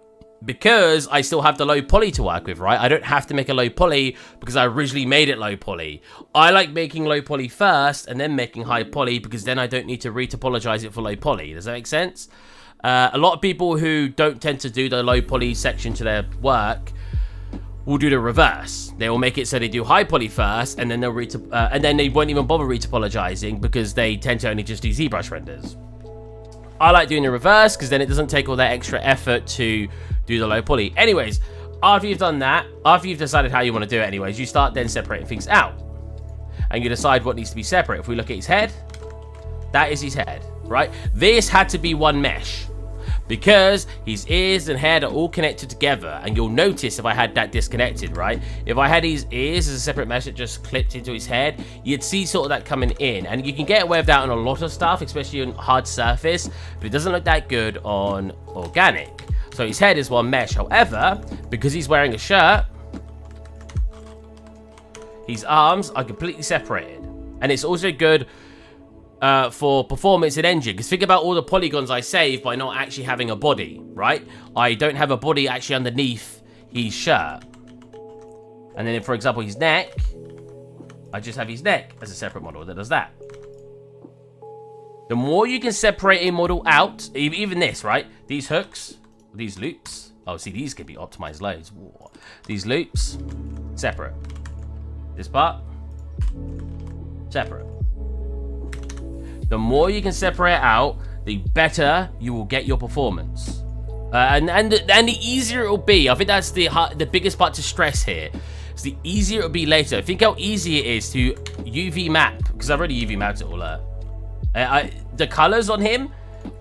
Because I still have the low poly to work with, right? I don't have to make a low poly because I originally made it low poly. I like making low poly first and then making high poly because then I don't need to retopologize it for low poly. Does that make sense? A lot of people who don't tend to do the low poly section to their work will do the reverse. They will make it so they do high poly first and then they'll and then they won't even bother retopologizing because they tend to only just do ZBrush renders. I like doing the reverse because then it doesn't take all that extra effort to do the low poly. Anyways, after you've done that, after you've decided how you want to do it anyways, you start then separating things out. And you decide what needs to be separate. If we look at his head, that is his head, right? This had to be one mesh because his ears and head are all connected together. And you'll notice if I had that disconnected, right? If I had his ears as a separate mesh that just clipped into his head, you'd see sort of that coming in. And you can get away with that on a lot of stuff, especially on hard surface, but it doesn't look that good on organic. So his head is one mesh. However, because he's wearing a shirt, his arms are completely separated. And it's also good for performance in engine, because think about all the polygons I save by not actually having a body, right? I don't have a body actually underneath his shirt. And then if, for example, his neck, I just have his neck as a separate model that does that. The more you can separate a model out, even this, right? These hooks, these loops. Oh, see, these can be optimized loads. Whoa. These loops, separate. This part, separate. The more you can separate out, the better you will get your performance. And the easier it will be. I think that's the biggest part to stress here. It's the easier it will be later. Think how easy it is to UV map, because I've already UV mapped it all out. The colors on him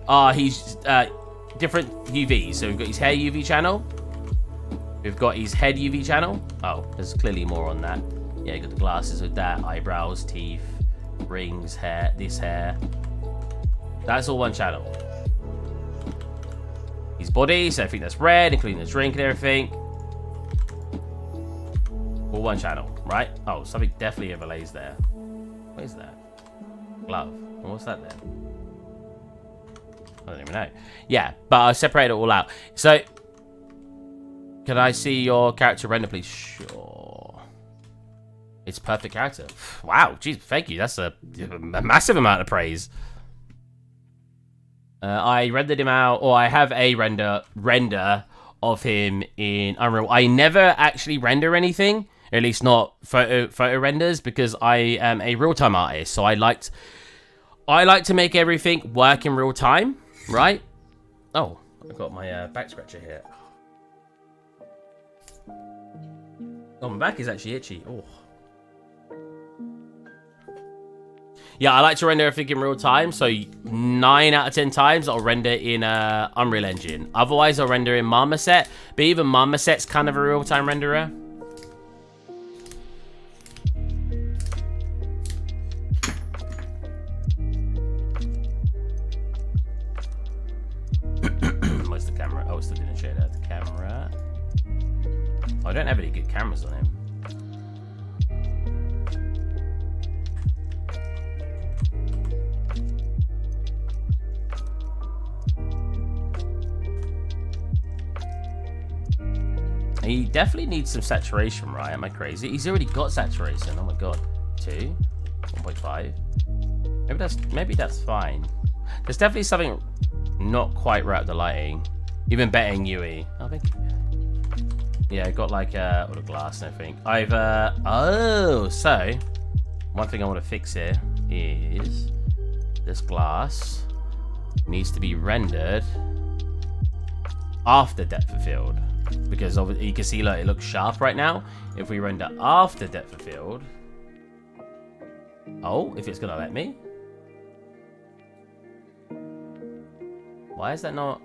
are different UVs. So we've got his hair UV channel. We've got his head UV channel. Oh, there's clearly more on that. Yeah, you got the glasses with that, eyebrows, teeth, rings, hair, this hair. That's all one channel. His body, so everything that's red, including the drink and everything. All one channel, right? Oh, something definitely overlays there. What is that? Glove. And what's that then? I don't even know. Yeah, but I'll separate it all out. So, can I see your character render, please? Sure. It's perfect character. Wow, geez, thank you. That's a massive amount of praise. I rendered him out, or I have a render of him in Unreal. I never actually render anything, at least not photo renders, because I am a real-time artist. So I like to make everything work in real time, right? Oh, I've got my back scratcher here. Oh, my back is actually itchy. Oh. Yeah, I like to render everything in real time, so 9 out of 10 times I'll render in Unreal Engine. Otherwise, I'll render in Marmoset, but even Marmoset's kind of a real-time renderer. Where's the camera? Oh, still didn't show that. The camera. Oh, I don't have any good cameras on him. He definitely needs some saturation, right? Am I crazy? He's already got saturation. Oh my god. 2, 1.5. Maybe that's fine. There's definitely something not quite right with the lighting. Even better in UE. I think. Yeah, got like all the glass and everything. So one thing I want to fix here is this glass needs to be rendered after depth of field, because you can see like it looks sharp right now. If we render after depth of field, if it's gonna let me. Why is that not?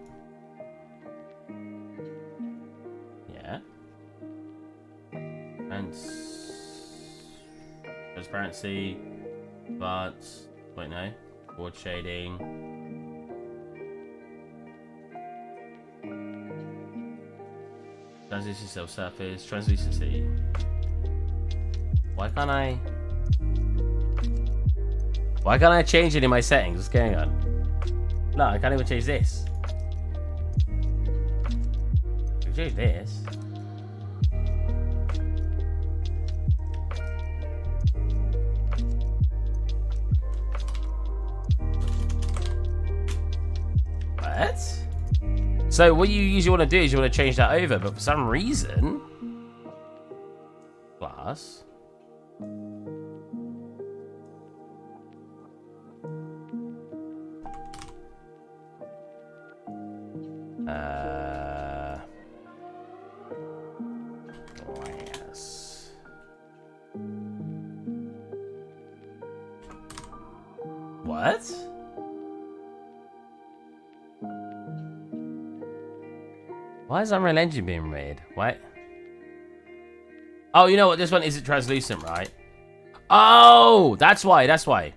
Yeah. And transparency, but wait, no. Board shading. Translucency, self-surface, translucency. Why can't I change it in my settings? What's going on? No, I can't even change this. I can change this. What? So what you usually want to do is you want to change that over, but for some reason, glass. Glass. What? Why is Unreal Engine being made? What? Oh, you know what? This one isn't translucent, right? Oh, that's why. That's why.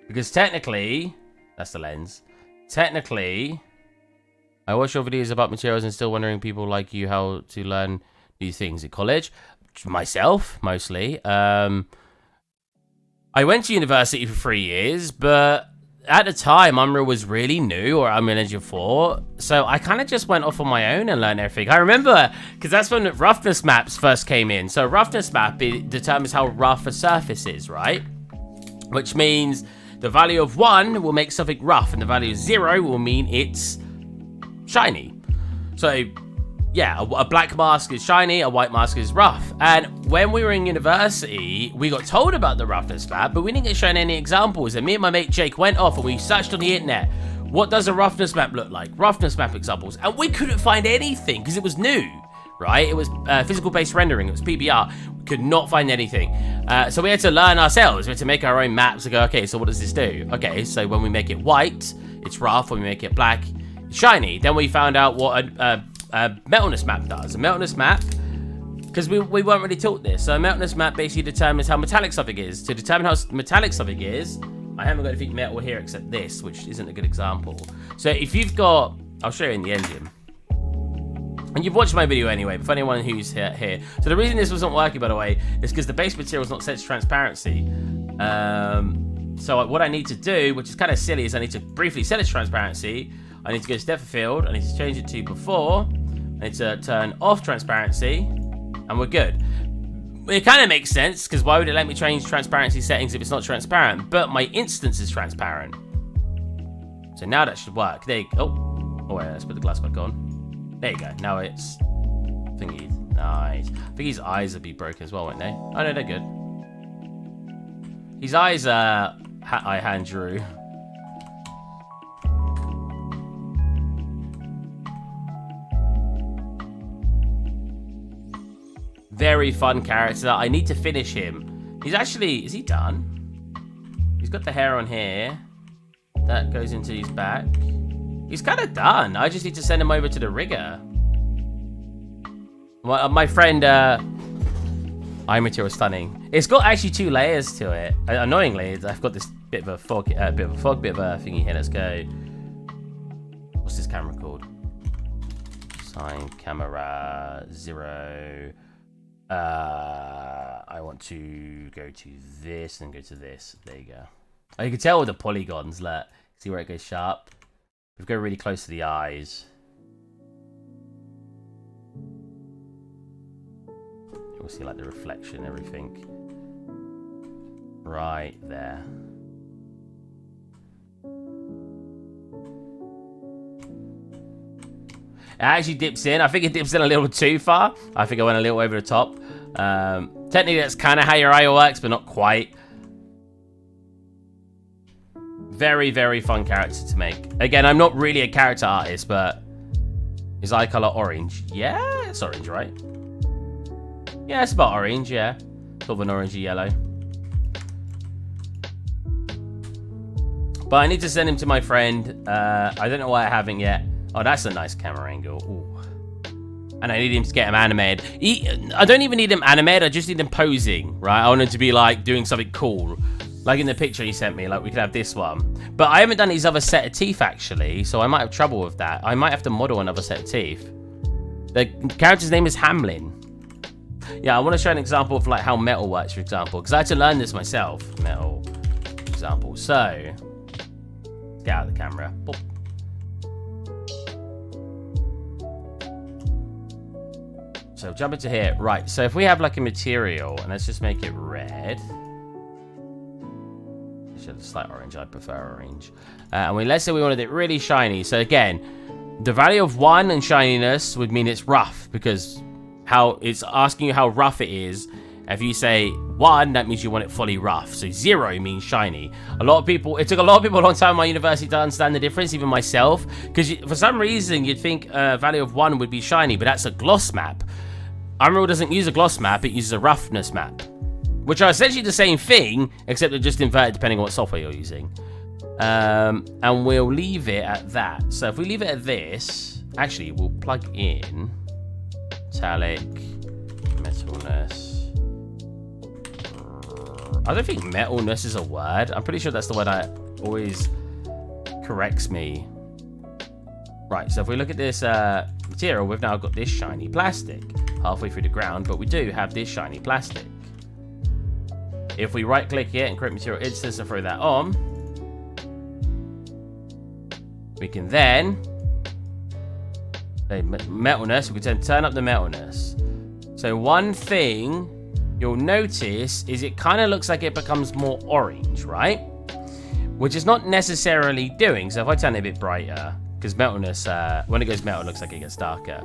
Because technically, that's the lens. Technically, I watch your videos about materials and still wondering people like you how to learn new things at college. Myself, mostly. I went to university for 3 years, but at the time, Unreal was really new, or Unreal Engine 4, so I kind of just went off on my own and learned everything. I remember, because that's when roughness maps first came in. So roughness map, it determines how rough a surface is, right? Which means the value of 1 will make something rough, and the value of 0 will mean it's shiny. So, yeah, a black mask is shiny, a white mask is rough. And when we were in university, we got told about the roughness map, but we didn't get shown any examples. And me and my mate Jake went off and we searched on the internet. What does a roughness map look like? Roughness map examples. And we couldn't find anything because it was new, right? It was physical based rendering. It was PBR. We could not find anything. So we had to learn ourselves. We had to make our own maps and go, okay, so what does this do? Okay, so when we make it white, it's rough. When we make it black, it's shiny. Then we found out what a metalness map does. A metalness map, because we weren't really taught this. So a metalness map basically determines how metallic something is. To determine how metallic something is, I haven't got anything metal here except this, which isn't a good example. So if you've got, I'll show you in the engine. And you've watched my video anyway, but for anyone who's here. So the reason this wasn't working, by the way, is because the base material is not set to transparency. So what I need to do, which is kind of silly, is I need to briefly set it to transparency. I need to go to depth of field. I need to change it to before. I need to turn off transparency. And we're good. It kind of makes sense, because why would it let me change transparency settings if it's not transparent? But my instance is transparent. So now that should work. There you go. Oh, wait, let's put the glass back on. There you go. Now it's thingy. Nice. I think his eyes would be broken as well, won't they? Oh, no, they're good. His eyes, I hand drew. Very fun character. I need to finish him. He's actually... Is he done? He's got the hair on here. That goes into his back. He's kind of done. I just need to send him over to the rigger. My friend... Eye material stunning. It's got actually 2 layers to it. Annoyingly, I've got this bit of a fog, bit of a thingy here. Let's go. What's this camera called? Sign camera 0... I want to go to this and go to this. There you go. Oh, you can tell with the polygons. Look, see where it goes sharp. We go really close to the eyes. We'll see like the reflection and everything. Right there. It actually dips in. I think it dips in a little too far. I think I went a little over the top. Technically, that's kind of how your eye works, but not quite. Very, very fun character to make. Again, I'm not really a character artist, but is eye color orange? Yeah, it's orange, right? Yeah, it's about orange, yeah. Sort of an orangey yellow. But I need to send him to my friend. I don't know why I haven't yet. Oh, that's a nice camera angle. Ooh. And I need him to get him animated. I don't even need him animated. I just need him posing, right? I want him to be, like, doing something cool. Like in the picture he sent me. Like, we could have this one. But I haven't done his other set of teeth, actually. So I might have trouble with that. I might have to model another set of teeth. The character's name is Hamlin. Yeah, I want to show an example of, like, how metal works, for example. Because I had to learn this myself. Metal example. So, get out of the camera. Boop. So jump into here. Right, so if we have like a material, and let's just make it red. Should slight orange, I prefer orange. And let's say we wanted it really shiny. So again, the value of 1 in shininess would mean it's rough, because how it's asking you how rough it is. If you say 1, that means you want it fully rough. So 0 means shiny. A lot of people, it took a lot of people a long time in my university to understand the difference, even myself. Because for some reason, you'd think a value of 1 would be shiny, but that's a gloss map. Unreal doesn't use a gloss map, it uses a roughness map. Which are essentially the same thing, except they're just inverted depending on what software you're using. And we'll leave it at that. So if we leave it at this, actually, we'll plug in metallic metalness. I don't think metalness is a word. I'm pretty sure that's the word that always corrects me. Right, so if we look at this material, we've now got this shiny plastic halfway through the ground, but we do have this shiny plastic. If we right click it and create material instance and throw that on, we can then say metalness, we can then turn up the metalness. So one thing you'll notice is it kind of looks like it becomes more orange, right? Which is not necessarily doing. So if I turn it a bit brighter, because metalness, when it goes metal, it looks like it gets darker.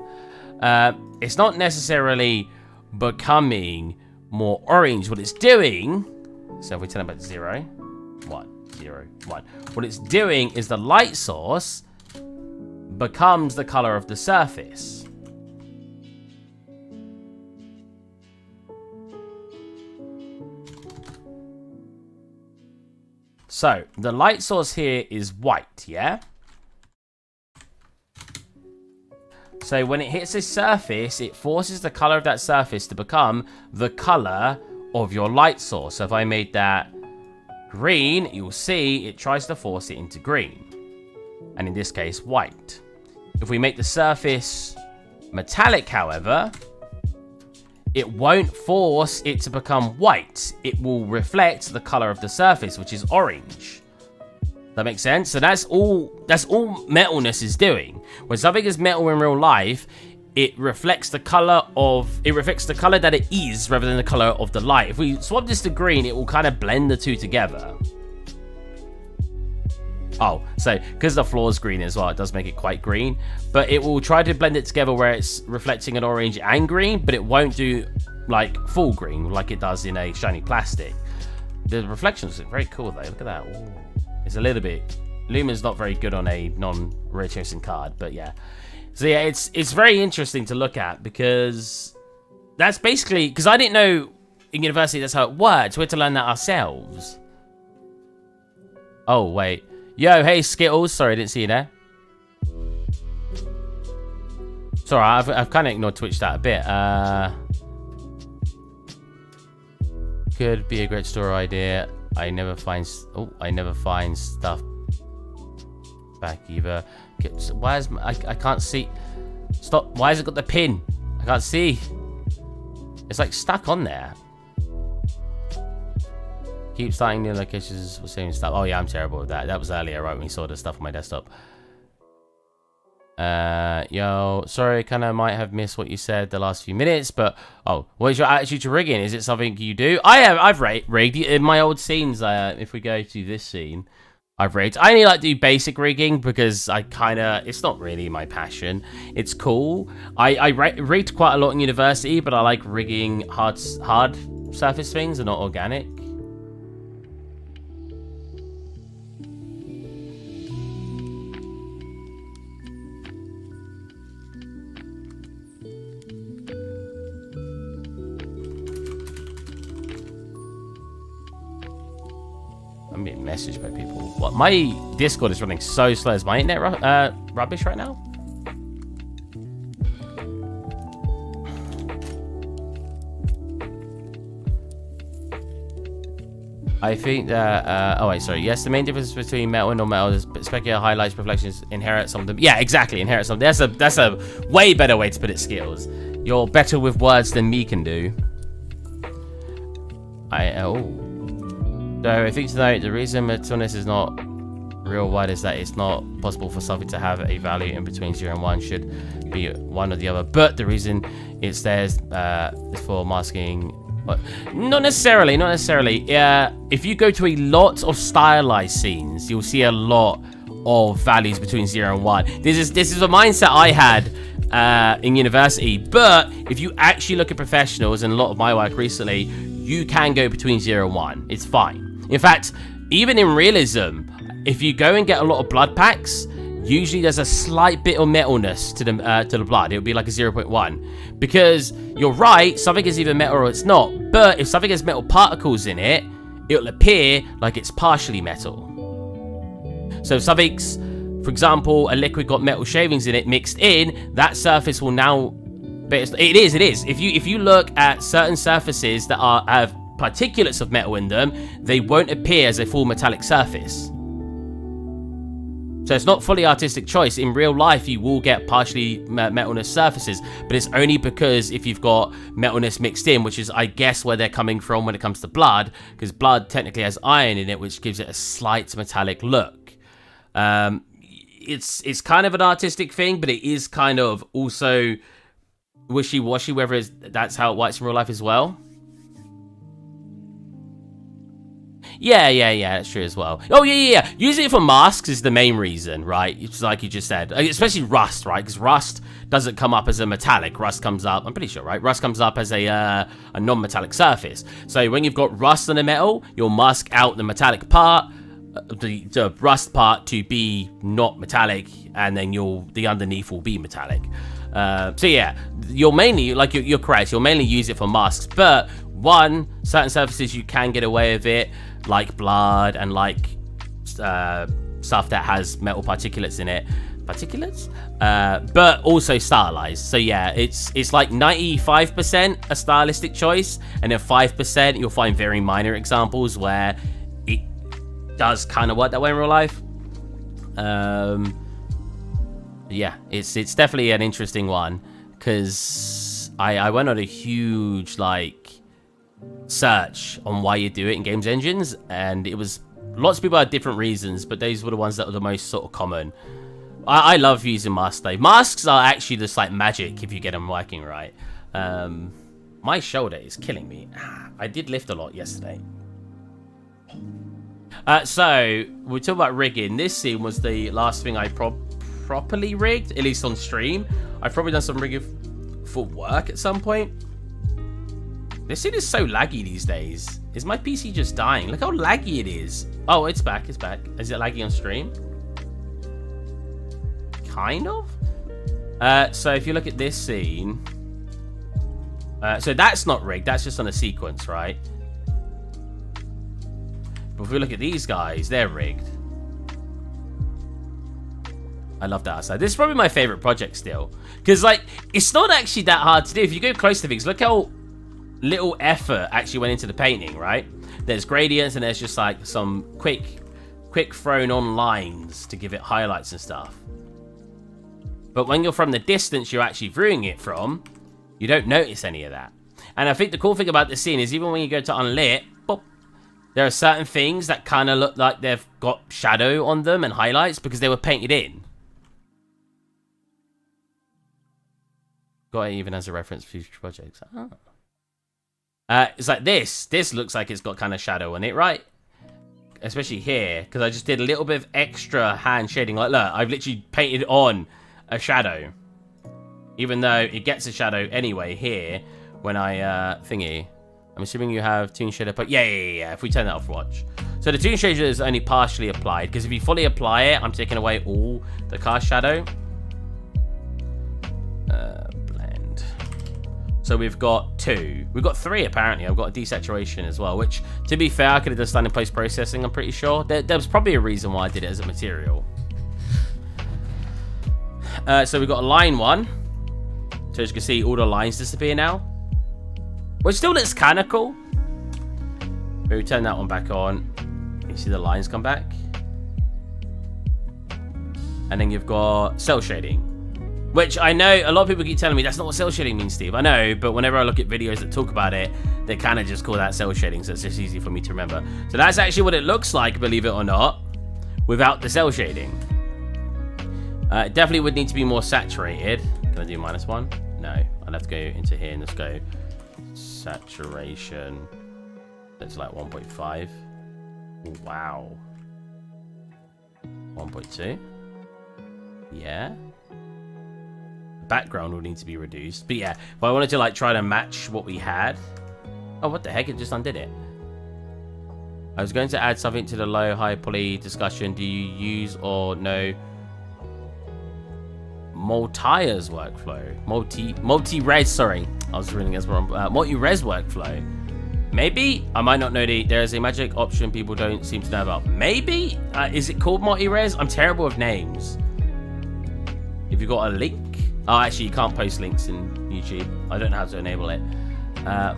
It's not necessarily becoming more orange. What it's doing, so if we turn it back to 0, 1, 0, 1. What it's doing is the light source becomes the color of the surface. So, the light source here is white, yeah? So when it hits this surface, it forces the color of that surface to become the color of your light source. So if I made that green, you'll see it tries to force it into green. And in this case, white. If we make the surface metallic, however, it won't force it to become white. It will reflect the color of the surface, which is orange. That makes sense? So that's all metalness is doing. When something is metal in real life, it reflects the color that it is rather than the color of the light. If we swap this to green, it will kind of blend the two together. Oh, so because the floor is green as well, it does make it quite green. But it will try to blend it together where it's reflecting an orange and green, but it won't do like full green like it does in a shiny plastic. The reflections are very cool though. Look at that. Ooh. It's a little bit... Lumen's not very good on a non-ray tracing card, but yeah. So yeah, it's very interesting to look at because that's basically... Because I didn't know in university that's how it works. We had to learn that ourselves. Oh, wait. Yo, hey, Skittles. Sorry, I didn't see you there. Sorry, I've kind of ignored Twitch that a bit. Could be a great store idea. I never find stuff back either. Why is I can't see? Stop! Why has it got the pin? I can't see. It's like stuck on there. Keep starting new locations, saving stuff. Oh yeah, I'm terrible with that. That was earlier, right, when we saw the stuff on my desktop. Yo, sorry, kind of might have missed what you said the last few minutes, but what is your attitude to rigging? Is it something you do? I've rigged in my old scenes. If we go to this scene, I've rigged. I only like to do basic rigging because it's not really my passion. It's cool. I rigged quite a lot in university, but I like rigging hard surface things and not organic. I'm being messaged by people. What? My Discord is running so slow. Is my internet rubbish right now? I think that... oh, wait, sorry. Yes, the main difference between metal and non-metal is specular highlights, reflections, inherit some of them. Yeah, exactly. Inherit some. That's a way better way to put it, Skills. You're better with words than me can do. So I think to note, the reason metalness is not real wide is that it's not possible for something to have a value in between 0 and 1 should be one or the other. But the reason it's there is for masking. Not necessarily. If you go to a lot of stylized scenes, you'll see a lot of values between 0 and 1. This is a mindset I had in university. But if you actually look at professionals and a lot of my work recently, you can go between 0 and 1. It's fine. In fact, even in realism, if you go and get a lot of blood packs, usually there's a slight bit of metalness to the blood. It would be like a 0.1. Because you're right, something is either metal or it's not. But if something has metal particles in it, it'll appear like it's partially metal. So if something's, for example, a liquid got metal shavings in it mixed in, that surface will now... But it is. If you look at certain surfaces that have particulates of metal in them, they won't appear as a full metallic surface. So it's not fully artistic choice. In real life, you will get partially metalness surfaces, but it's only because if you've got metalness mixed in, which is, I guess, where they're coming from when it comes to blood, because blood technically has iron in it, which gives it a slight metallic look. It's kind of an artistic thing, but it is kind of also wishy-washy, whether that's how it works in real life as well. Yeah, that's true as well. Oh, yeah. Using it for masks is the main reason, right? It's like you just said. Especially rust, right? Because rust doesn't come up as a metallic. Rust comes up, I'm pretty sure, right? Rust comes up as a non-metallic surface. So when you've got rust on a metal, you'll mask out the metallic part, the rust part to be not metallic, and then the underneath will be metallic. So yeah, you'll mainly, like you're correct, you'll mainly use it for masks, but certain surfaces you can get away with it, like blood and like stuff that has metal particulates in it. But also stylized. So yeah, it's like 95% a stylistic choice, and then 5% you'll find very minor examples where it does kind of work that way in real life. Yeah, it's definitely an interesting one, because I went on a huge search on why you do it in games engines, and it was lots of people had different reasons, but those were the ones that were the most sort of common. I love using masks though. Masks are actually just like magic if you get them working right. My shoulder is killing me. I did lift a lot yesterday. So we talk about rigging. This scene was the last thing I properly rigged, at least on stream. I've probably done some rigging for work at some point. This scene is so laggy these days. Is my PC just dying? Look how laggy it is. Oh, it's back. Is it laggy on stream? Kind of. So if you look at this scene, so that's not rigged. That's just on a sequence, right? But if we look at these guys, they're rigged. I love that outside. This is probably my favorite project still, because it's not actually that hard to do. If you go close to things, look how little effort actually went into the painting, right? There's gradients and there's just some quick thrown on lines to give it highlights and stuff. But when you're from the distance you're actually viewing it from, you don't notice any of that. And I think the cool thing about this scene is even when you go to unlit, boop, there are certain things that kind of look like they've got shadow on them and highlights because they were painted in. Got it even as a reference for future projects. Oh. It's like this. This looks like it's got kind of shadow on it, right? Especially here, because I just did a little bit of extra hand shading. Like, look, I've literally painted on a shadow. Even though it gets a shadow anyway here when I thingy. I'm assuming you have Toon Shader, but yeah. If we turn that off, watch. So the Toon Shader is only partially applied, because if you fully apply it, I'm taking away all the cast shadow. Blend. So we've got 2. We've got 3 apparently. I've got a desaturation as well, which to be fair, I could have just done in post-processing, I'm pretty sure. There was probably a reason why I did it as a material. So we've got a line 1. So as you can see, all the lines disappear now. Which still looks kind of cool. But we turn that one back on. You see the lines come back. And then you've got cell shading. Which I know a lot of people keep telling me that's not what cell shading means, Steve. I know, but whenever I look at videos that talk about it, they kind of just call that cell shading. So it's just easy for me to remember. So that's actually what it looks like, believe it or not, without the cell shading. It definitely would need to be more saturated. Can I do -1? No. I'd have to go into here and just go saturation. That's like 1.5. Wow. 1.2. Yeah. Background will need to be reduced. But yeah, if I wanted to like try to match what we had. Oh, what the heck? It just undid it. I was going to add something to the low high poly discussion. Do you use or no Multire's workflow? Multi-res, sorry. I was reading as wrong. Multi-res workflow. Maybe? I might not know there's a magic option people don't seem to know about. Maybe? Is it called multi-res? I'm terrible with names. If you got a link. Oh, actually, you can't post links in YouTube. I don't know how to enable it.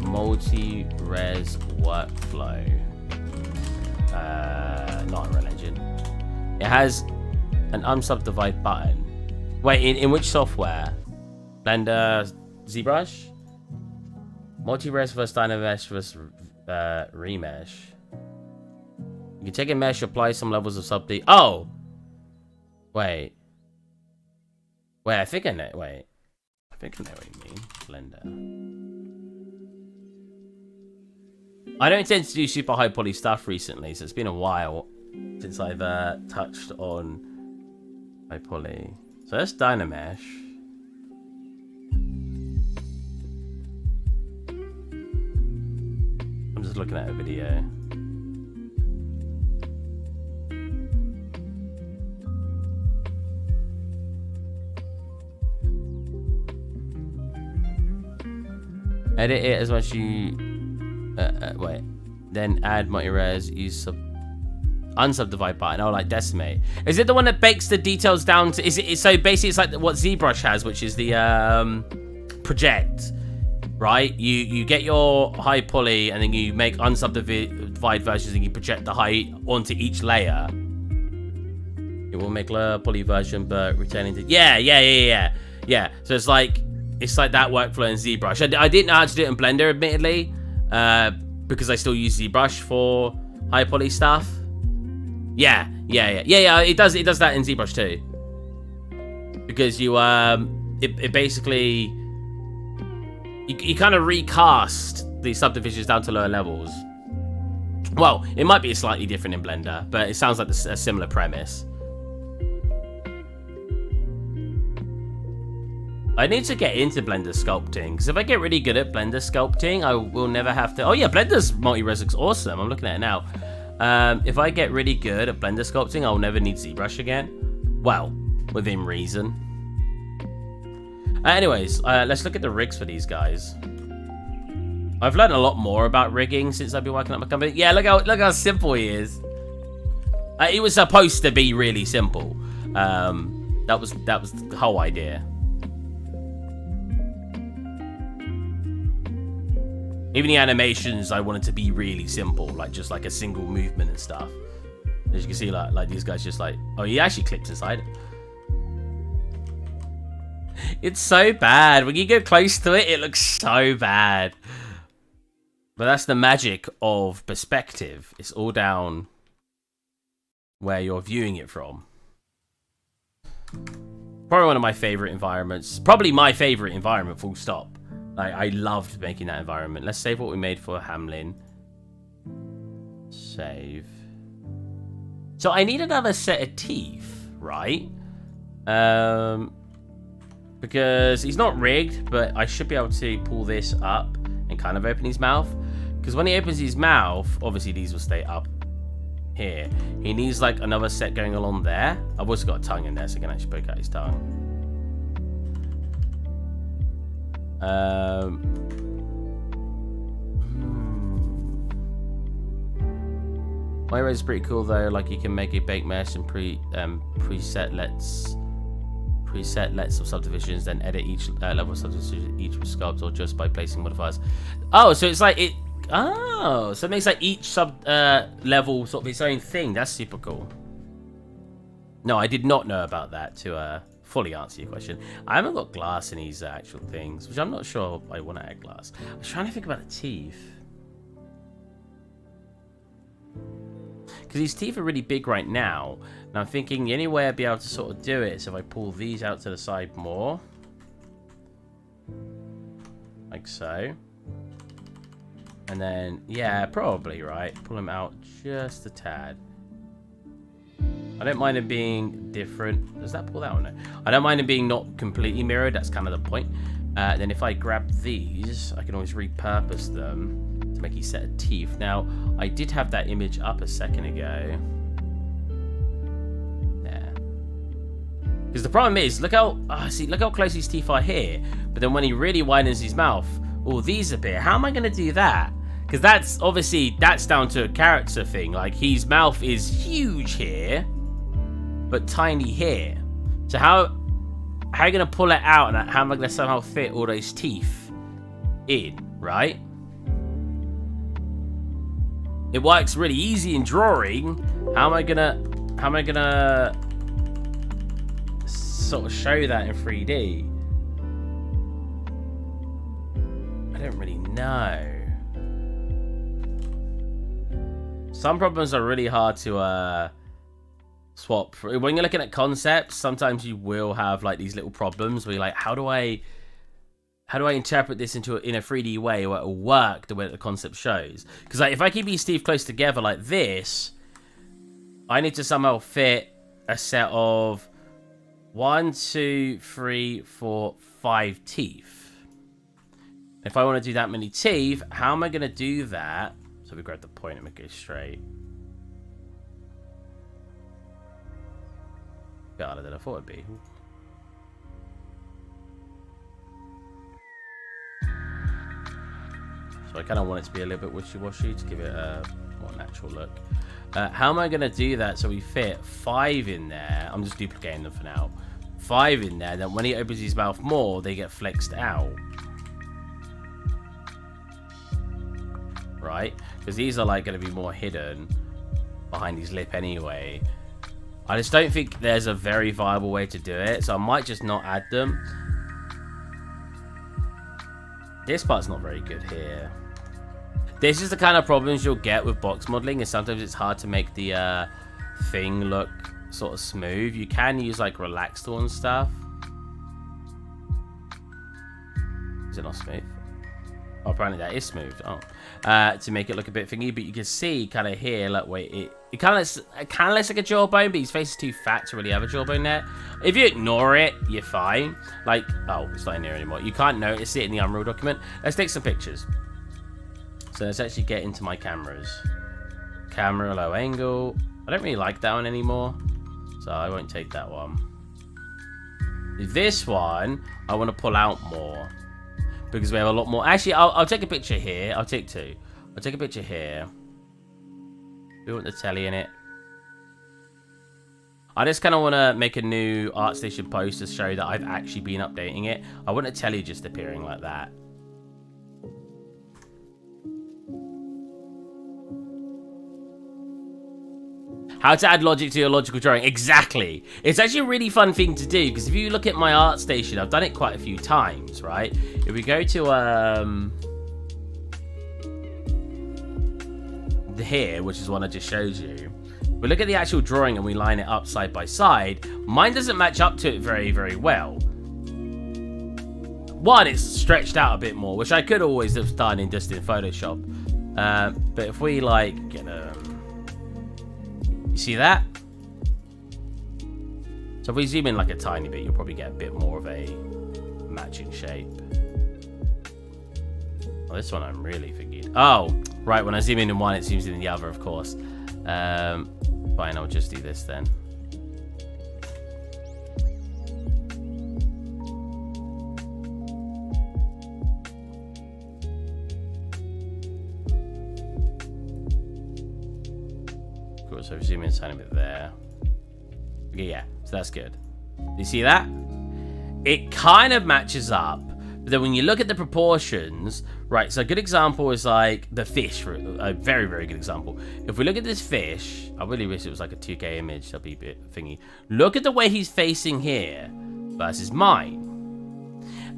Multi-res workflow. Not a religion. It has an unsubdivide button. Wait, in which software? Blender, ZBrush? Multi-res versus Dynamesh versus remesh. You can take a mesh, apply some levels of subdi. Oh! Wait, I think I know. Wait. I think I know what you mean. Blender. I don't tend to do super high poly stuff recently, so it's been a while since I've touched on high poly. So that's Dynamesh. I'm just looking at a video. Edit it as much as you... wait. Then add multi-res, use unsubdivide button. Oh, like decimate. Is it the one that bakes the details down to... Is it so basically it's like what ZBrush has, which is the project, right? You get your high poly and then you make unsubdivided versions and you project the height onto each layer. It will make lower poly version, but returning to... Yeah. So it's like that workflow in ZBrush. I didn't know how to do it in Blender, admittedly, because I still use ZBrush for high poly stuff. Yeah. It does that in ZBrush too, because you it basically you kind of recast the subdivisions down to lower levels. Well, it might be slightly different in Blender, but it sounds like a similar premise. I need to get into Blender sculpting, because if I get really good at Blender sculpting, I will never have to... Oh yeah, Blender's multi-res looks awesome. I'm looking at it now. If I get really good at Blender sculpting, I'll never need ZBrush again. Well, within reason. Anyways, let's look at the rigs for these guys. I've learned a lot more about rigging since I've been working at my company. Yeah, look how simple he is. It was supposed to be really simple. That was the whole idea. Even the animations, I wanted to be really simple, like just like a single movement and stuff. As you can see, like these guys just like... Oh, he actually clips inside it. It's so bad. When you go close to it, it looks so bad. But that's the magic of perspective. It's all down where you're viewing it from. Probably one of my favorite environments. Probably my favorite environment, full stop. Like, I loved making that environment. Let's save what we made for Hamlin. Save. So I need another set of teeth, right? Because he's not rigged, but I should be able to pull this up and kind of open his mouth. Because when he opens his mouth, obviously these will stay up here. He needs like another set going along there. I've also got a tongue in there, so I can actually poke out his tongue. My array is pretty cool though. Like you can make a baked mesh and preset lets of subdivisions, then edit each level of subdivision, each with sculpt, or just by placing modifiers. Oh, so it's like it. Oh, so it makes like each sub level sort of its own thing. That's super cool. No, I did not know about that to fully answer your question. I haven't got glass in these actual things, which I'm not sure I want to add glass. I was trying to think about the teeth. Because these teeth are really big right now. And I'm thinking the only way I'd be able to sort of do it is if I pull these out to the side more. Like so. And then, yeah, probably, right? Pull them out just a tad. I don't mind them being different. Does that pull that one? No. I don't mind them being not completely mirrored. That's kind of the point. Then if I grab these, I can always repurpose them to make a set of teeth. Now, I did have that image up a second ago. There. Because the problem is, look how close his teeth are here. But then when he really widens his mouth, all these appear. How am I going to do that? Because that's down to a character thing. Like, his mouth is huge here, but tiny here. So how are you going to pull it out, and how am I going to somehow fit all those teeth in, right? It works really easy in drawing. How am I gonna sort of show that in 3D? I don't really know. Some problems are really hard to swap. When you're looking at concepts, sometimes you will have like these little problems where you're like, how do I interpret this in a 3D way where it'll work the way that the concept shows? Because like, if I keep these teeth close together like this, I need to somehow fit a set of 1, 2, 3, 4, 5 teeth. If I want to do that many teeth, how am I going to do that? So we grab the point and make it straight. God, than I thought it'd be. So I kind of want it to be a little bit wishy-washy to give it a more natural look. How am I going to do that so we fit 5 in there? I'm just duplicating them for now. 5 in there, then when he opens his mouth more, they get flexed out. Right? Because these are like going to be more hidden behind his lip anyway. I just don't think there's a very viable way to do it, so I might just not add them. This part's not very good here. This is the kind of problems you'll get with box modeling, and sometimes it's hard to make the thing look sort of smooth. You can use like relax tool and stuff. Is it not smooth? Oh, apparently that is smooth. Oh, to make it look a bit thingy, but you can see kind of here, like, wait, it kind of looks like a jawbone, but his face is too fat to really have a jawbone there. If you ignore it, you're fine. Like, oh, it's not in here anymore. You can't notice it in the Unreal document. Let's take some pictures. So let's actually get into my cameras. Camera, low angle. I don't really like that one anymore, so I won't take that one. This one, I want to pull out more, because we have a lot more. Actually, I'll take a picture here. I'll take 2. I'll take a picture here. We want the telly in it. I just kind of want to make a new ArtStation post to show that I've actually been updating it. I want a telly just appearing like that. How to add logic to your logical drawing. Exactly. It's actually a really fun thing to do, because if you look at my ArtStation, I've done it quite a few times, right? If we go to here, which is one I just showed you, We look at the actual drawing and we line it up side by side. Mine doesn't match up to it very, very well. One, it's stretched out a bit more, which I could always have done in Photoshop. But if we like get you see that? So if we zoom in like a tiny bit, you'll probably get a bit more of a matching shape. Oh, this one I'm really thinking. Oh, right. When I zoom in one, it zooms in the other, of course. Fine, I'll just do this then. Cool, so zoom in a tiny bit there. Okay, yeah, so that's good. You see that? It kind of matches up, but then when you look at the proportions, right, so a good example is like the fish, a very, very good example. If we look at this fish, I really wish it was like a 2K image, that'd be a bit thingy. Look at the way he's facing here versus mine.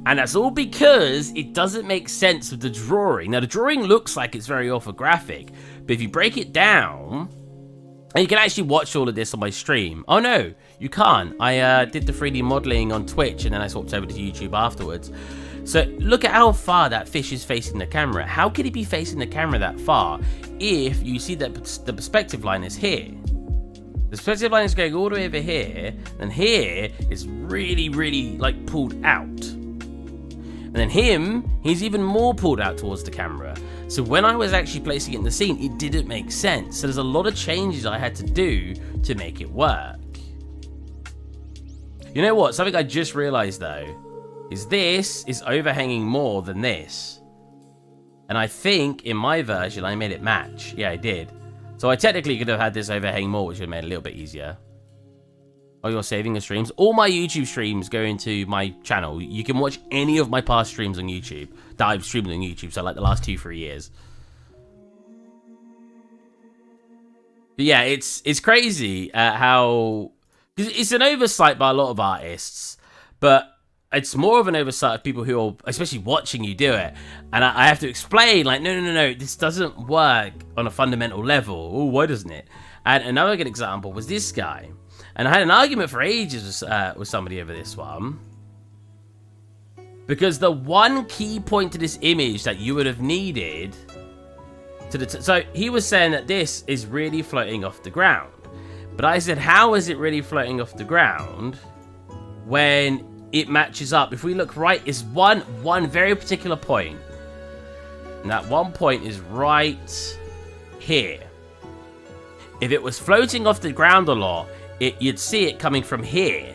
And that's all because it doesn't make sense with the drawing. Now, the drawing looks like it's very orthographic, but if you break it down, and you can actually watch all of this on my stream. Oh no, you can't. I did the 3D modeling on Twitch and then I swapped over to YouTube afterwards. So look at how far that fish is facing the camera. How could he be facing the camera that far if you see that the perspective line is here? The perspective line is going all the way over here, and here is really, really like pulled out. And then him, he's even more pulled out towards the camera. So when I was actually placing it in the scene, it didn't make sense. So there's a lot of changes I had to do to make it work. You know what? Something I just realized though, is this is overhanging more than this. And I think in my version, I made it match. Yeah, I did. So I technically could have had this overhang more, which would have made it a little bit easier. Oh, you're saving the streams? All my YouTube streams go into my channel. You can watch any of my past streams on YouTube that I've streamed on YouTube, so like the last 2-3 years. But yeah, it's crazy how... It's an oversight by a lot of artists, but it's more of an oversight of people who are especially watching you do it. And I have to explain, like, no, this doesn't work on a fundamental level. Oh, why doesn't it? And another good example was this guy. And I had an argument for ages with somebody over this one. Because the one key point to this image that you would have needed... So he was saying that this is really floating off the ground. But I said, how is it really floating off the ground when it matches up? If we look right, it's one very particular point. And that one point is right here. If it was floating off the ground a lot, you'd see it coming from here.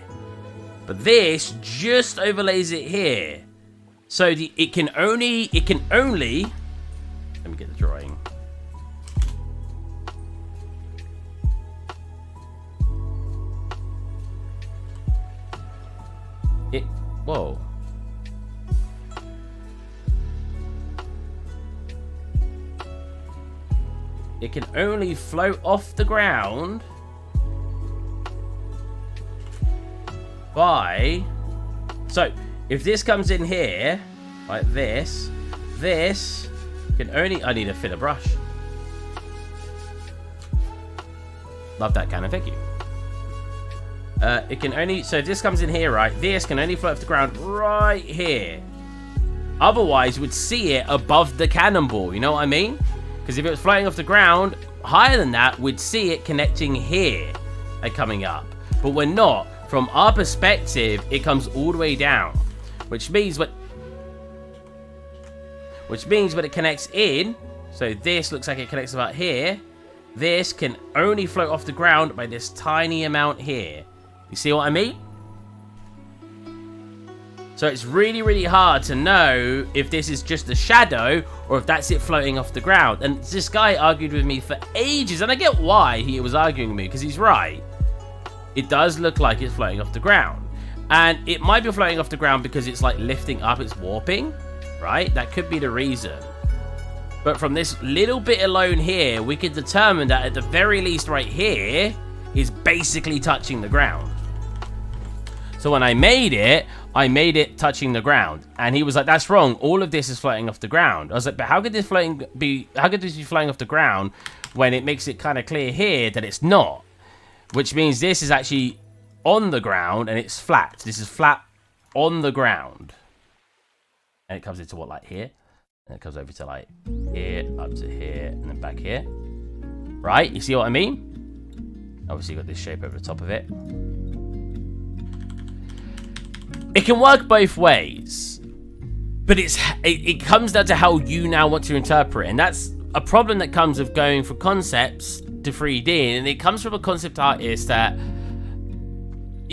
But this just overlays it here. So it can only let me get the drawing. Whoa. It can only float off the ground by... So, if this comes in here, like this can only... I need a thinner brush. Love that cannon, thank you. It can only... So if this comes in here, right, this can only float off the ground right here. Otherwise, you would see it above the cannonball, you know what I mean? Because if it was floating off the ground higher than that, we'd see it connecting here and coming up. But we're not. From our perspective, it comes all the way down. Which means when it connects in, so this looks like it connects about here, this can only float off the ground by this tiny amount here. You see what I mean? So it's really, really hard to know if this is just a shadow or if that's it floating off the ground. And this guy argued with me for ages, and I get why he was arguing with me, because he's right. It does look like it's floating off the ground. And it might be floating off the ground because it's like lifting up, it's warping, right? That could be the reason. But from this little bit alone here, we could determine that at the very least right here is basically touching the ground. So when I made it, I made it touching the ground. And he was like, that's wrong. All of this is floating off the ground. I was like, but how could this be floating off the ground when it makes it kind of clear here that it's not? Which means this is actually on the ground and it's flat. This is flat on the ground. And it comes into what, like here? And it comes over to like here, up to here, and then back here. Right? You see what I mean? Obviously, you've got this shape over the top of it. It can work both ways. But it comes down to how you now want to interpret it. And that's a problem that comes with going from concepts to 3D. And it comes from a concept artist that...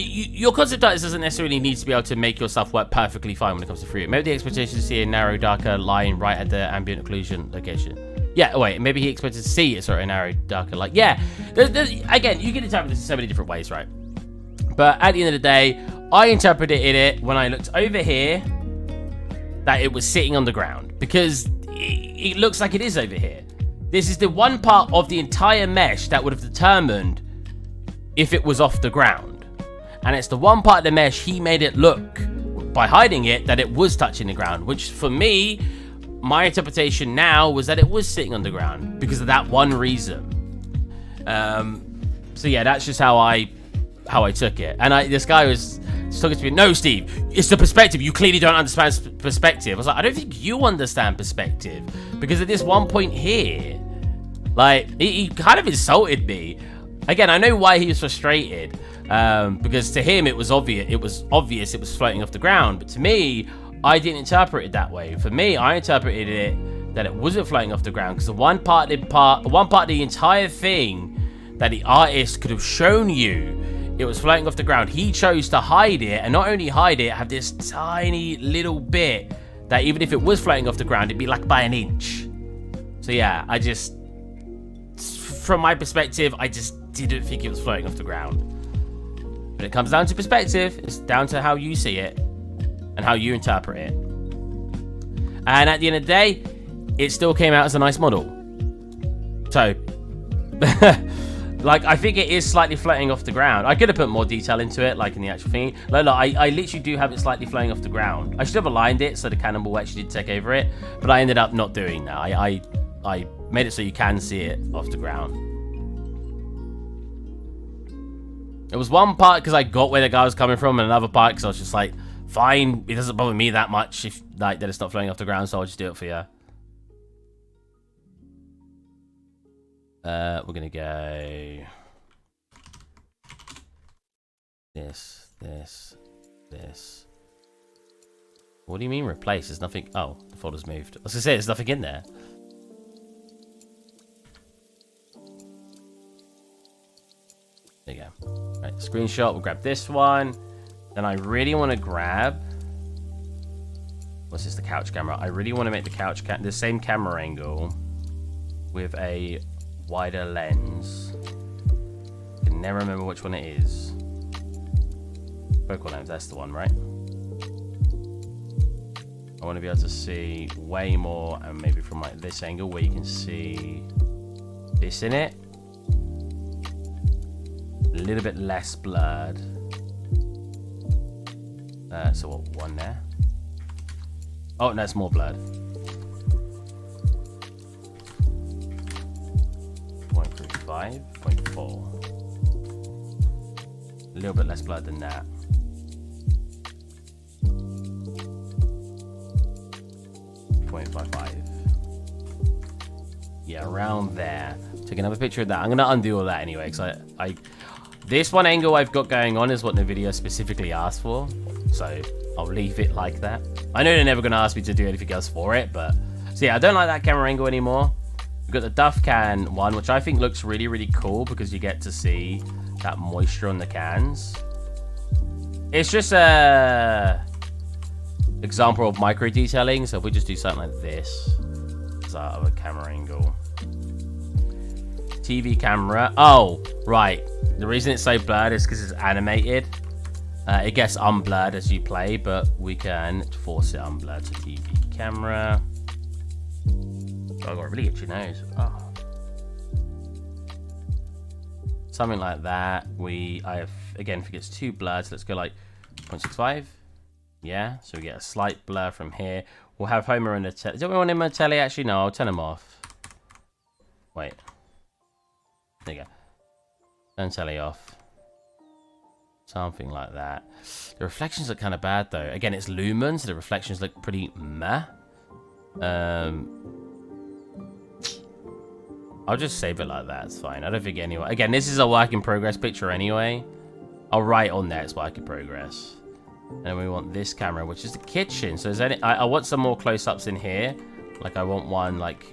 Your concept artist doesn't necessarily need to be able to make your stuff work perfectly fine when it comes to 3D. Maybe the expectation is to see a narrow, darker line right at the ambient occlusion location. Yeah, wait, maybe he expected to see a narrow, darker line. Yeah, again, you can interpret this in so many different ways, right? But at the end of the day, I interpreted it when I looked over here that it was sitting on the ground because it looks like it is over here. This is the one part of the entire mesh that would have determined if it was off the ground. And it's the one part of the mesh he made it look, by hiding it, that it was touching the ground. Which, for me, my interpretation now was that it was sitting on the ground because of that one reason. So yeah, that's just how I took it. And this guy was talking to me, no, Steve, it's the perspective. You clearly don't understand perspective. I was like, I don't think you understand perspective. Because at this one point here, like, he kind of insulted me. Again, I know why he was frustrated. Because to him it was obvious it was floating off the ground, but to me, I didn't interpret it that way. For me, I interpreted it that it wasn't floating off the ground because the one part of the entire thing that the artist could have shown you it was floating off the ground, he chose to hide it, and not only hide it, have this tiny little bit that even if it was floating off the ground, it'd be like by an inch. So yeah, from my perspective, I just didn't think it was floating off the ground. But it comes down to perspective. It's down to how you see it and how you interpret it. And at the end of the day, it still came out as a nice model. So, like, I think it is slightly floating off the ground. I could have put more detail into it, like in the actual thing. Look, I literally do have it slightly floating off the ground. I should have aligned it so the cannonball actually did take over it, but I ended up not doing that. I made it so you can see it off the ground. It was one part because I got where the guy was coming from, and another part because I was just like, fine, it doesn't bother me that much if like that it's not floating off the ground, so I'll just do it for you. We're gonna go this. What do you mean replace? There's nothing. Oh, the folder's moved. I was gonna say there's nothing in there. There you go. Right, screenshot. We'll grab this one. Then I really want to grab. What's this? The couch camera. I really want to make the couch the same camera angle with a wider lens. I can never remember which one it is. Focal length. That's the one, right? I want to be able to see way more, and maybe from like this angle where you can see this in it. A little bit less blurred. So what, one there? Oh, no, it's more blurred. 0.35, 0.4. A little bit less blurred than that. 0.55. Yeah, around there. Take another picture of that. I'm gonna undo all that anyway, because this one angle I've got going on is what the video specifically asked for, so I'll leave it like that. I know they're never going to ask me to do anything else for it, but... So yeah, I don't like that camera angle anymore. We've got the Duff Can one, which I think looks really, really cool because you get to see that moisture on the cans. It's just a example of micro detailing, so if we just do something like this as our other camera angle. TV camera. Oh, right. The reason it's so blurred is because it's animated. It gets unblurred as you play, but we can force it unblurred to TV camera. Oh, I got a really itchy nose. Oh. Something like that. I have, again, think it's too blurred, so let's go like 0.65. Yeah, so we get a slight blur from here. We'll have Homer and the telly. Do we want him on the telly? Actually, no, I'll turn him off. Wait. There you go. Turn telly off. Something like that. The reflections look kind of bad, though. Again, it's Lumen, so the reflections look pretty meh. I'll just save it like that. It's fine. I don't think anyone... Again, this is a work in progress picture anyway. I'll write on there it's work in progress. And we want this camera, which is the kitchen. So is any... I want some more close-ups in here. Like, I want one, like,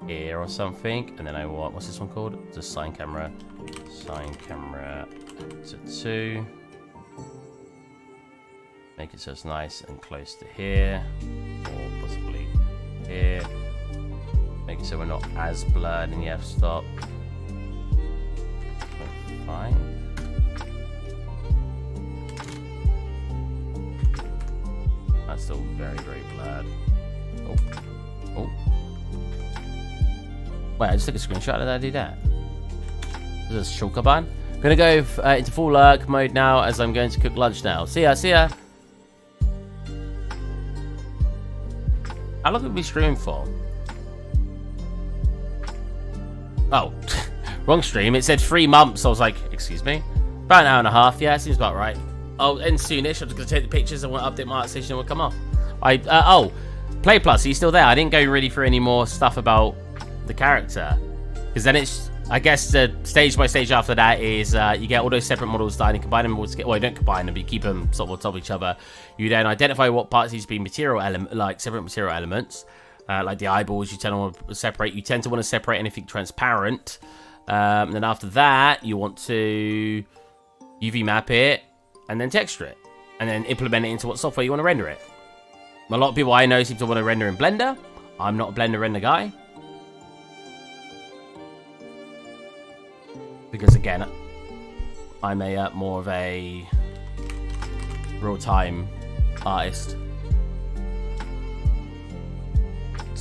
here or something. And then I want... What's this one called? Just sign camera. Sign camera to 2. Make it so it's nice and close to here. Or possibly here. Make it so we're not as blurred in the f-stop. 5. That's still very, very blurred. Oh. Oh. Wait, I just took a screenshot. Did I do that? This is Shulkaban. I'm going to go into full lurk mode now as I'm going to cook lunch now. See ya, see ya. How long have we streamed for? Oh, wrong stream. It said 3 months. I was like, excuse me? About an hour and a half. Yeah, seems about right. I'll end soonish. I'm just going to take the pictures. I want to update my art station and we'll come off. Oh, Play Plus, are you still there? I didn't go really through any more stuff about the character. Because then it's, I guess the stage by stage after that is you get all those separate models done and combine them all together. Well, you don't combine them, but you keep them sort of on top of each other. You then identify what parts need to be material element, like separate material elements. Like the eyeballs, you tend to want to separate. You tend to want to separate anything transparent. And then after that, you want to UV map it and then texture it. And then implement it into what software you want to render it. A lot of people I know seem to want to render in Blender. I'm not a Blender render guy. Because again, I'm a more of a real-time artist.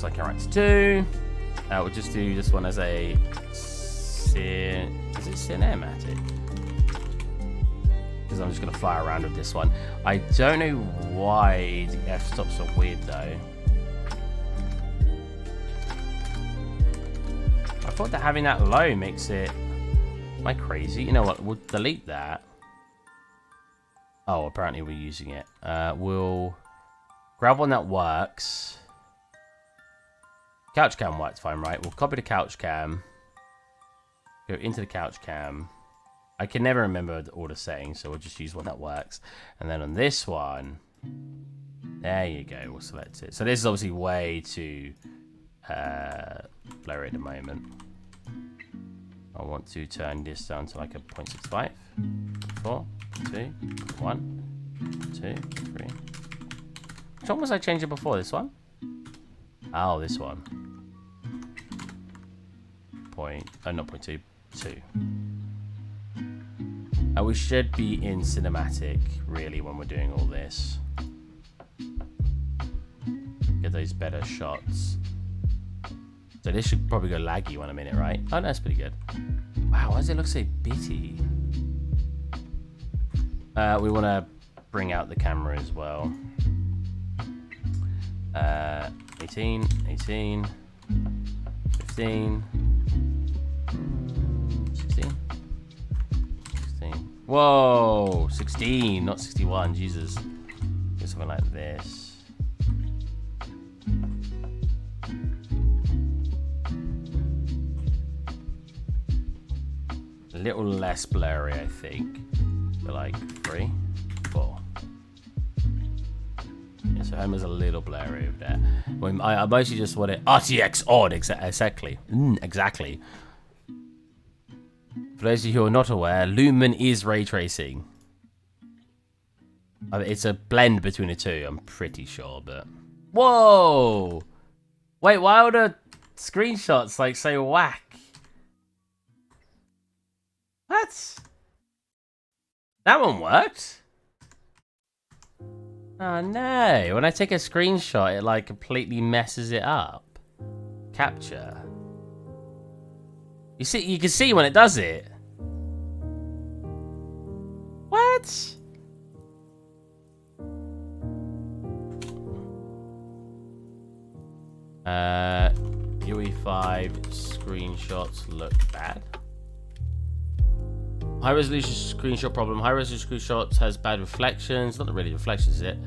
Like character 2. We'll just do this one as a is it cinematic? Because I'm just gonna fly around with this one. I don't know why the f-stops are weird though. I thought that having that low makes it... Am I crazy? You know what? We'll delete that. Oh, apparently we're using it. We'll grab one that works. Couch cam works fine, right? We'll copy the couch cam. Go into the couch cam. I can never remember all the settings, so we'll just use one that works. And then on this one, there you go. We'll select it. So this is obviously way too blurry at the moment. I want to turn this down to like a 0.65. 4, 2, 1, 2, 3. Which one was I changing before? This one? Oh, this one. Not 0.2, 2. We should be in cinematic, really, when we're doing all this. Get those better shots. So this should probably go laggy one a minute, right? Oh, no, that's pretty good. Wow, why does it look so bitty? We want to bring out the camera as well. 18, 18, 15, 16, 16. Whoa, 16, not 61, Jesus. Do something like this. A little less blurry, I think. So like 3, 4. Yeah, so Homer's a little blurry over there. I mostly just want it RTX on, exactly. Exactly. For those of you who are not aware, Lumen is ray tracing. It's a blend between the two, I'm pretty sure, but... Whoa! Wait, why are the screenshots like so whack? What? That one worked? Oh no, when I take a screenshot, it like completely messes it up. Capture. You can see when it does it. What? UE5 screenshots look bad. High resolution screenshot problem. High resolution screenshots has bad reflections. Not really reflections, is it?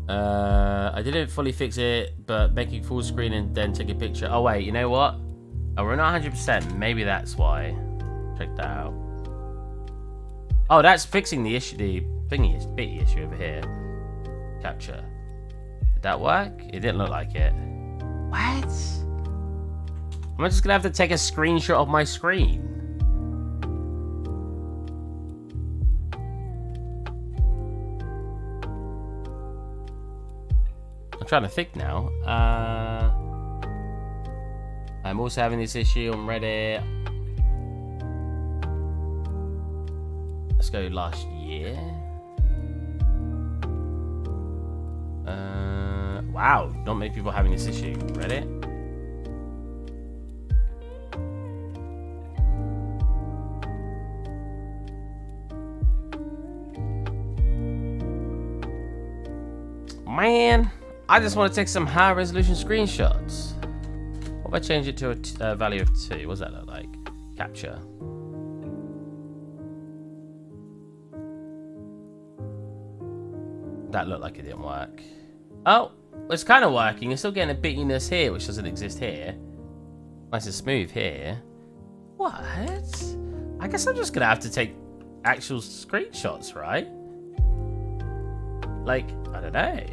I didn't fully fix it, but making full screen and then take a picture. Oh wait, you know what? Oh, we're not 100%. Maybe that's why. Check that out. Oh, that's fixing the issue. The thingy is bitty issue over here. Capture. Did that work? It didn't look like it. What? Am I just gonna have to take a screenshot of my screen? I'm trying to think now. I'm also having this issue on Reddit. Let's go last year. Wow, not many people having this issue. Reddit. Man, I just want to take some high resolution screenshots. What if I change it to a value of 2? What does that look like? Capture. That looked like it didn't work. Oh, it's kind of working. You're still getting a bittiness here, which doesn't exist here. Nice and smooth here. What? I guess I'm just going to have to take actual screenshots, right? Like, I don't know.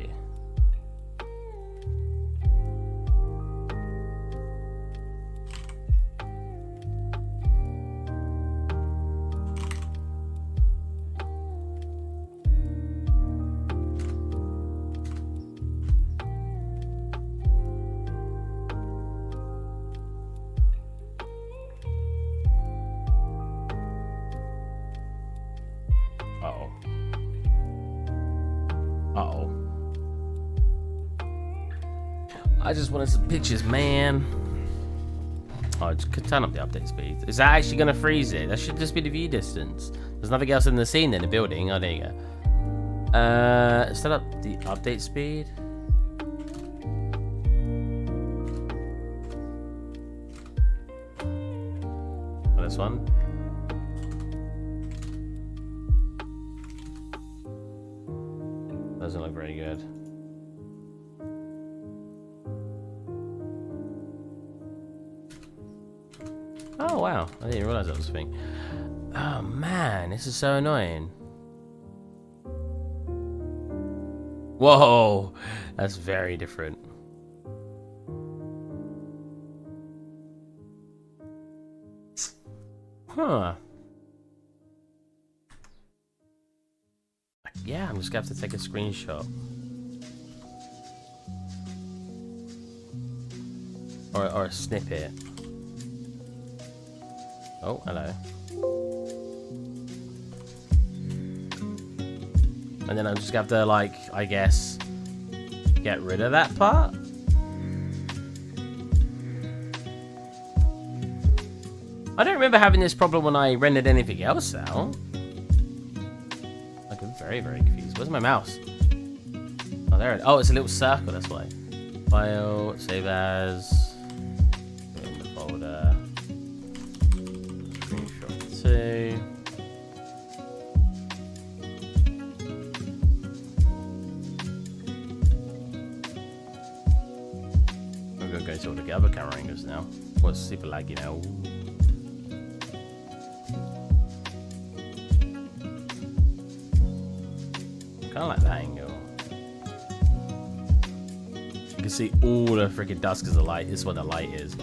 Uh-oh. Uh-oh. I just wanted some pictures, man. Oh, just turn up the update speed. Is that actually going to freeze it? That should just be the view distance. There's nothing else in the scene in the building. Oh, there you go. Set up the update speed. Oh, this one. Doesn't look very good. Oh wow, I didn't realize that was a thing. Oh man, this is so annoying. Whoa, that's very different. Huh. Yeah, I'm just gonna have to take a screenshot. Or a snippet. Oh, hello. And then I'm just gonna have to, like, I guess, get rid of that part. I don't remember having this problem when I rendered anything else out. Like, I'm very, very confused. Where's my mouse? Oh, there it is. Oh, it's a little circle, that's why. File, save as. In the folder. Screenshot 2. I'm gonna go to all the other camera angles now. What's super laggy now? Kind of like that angle. You can see all the freaking dust because the light. This is what the light is.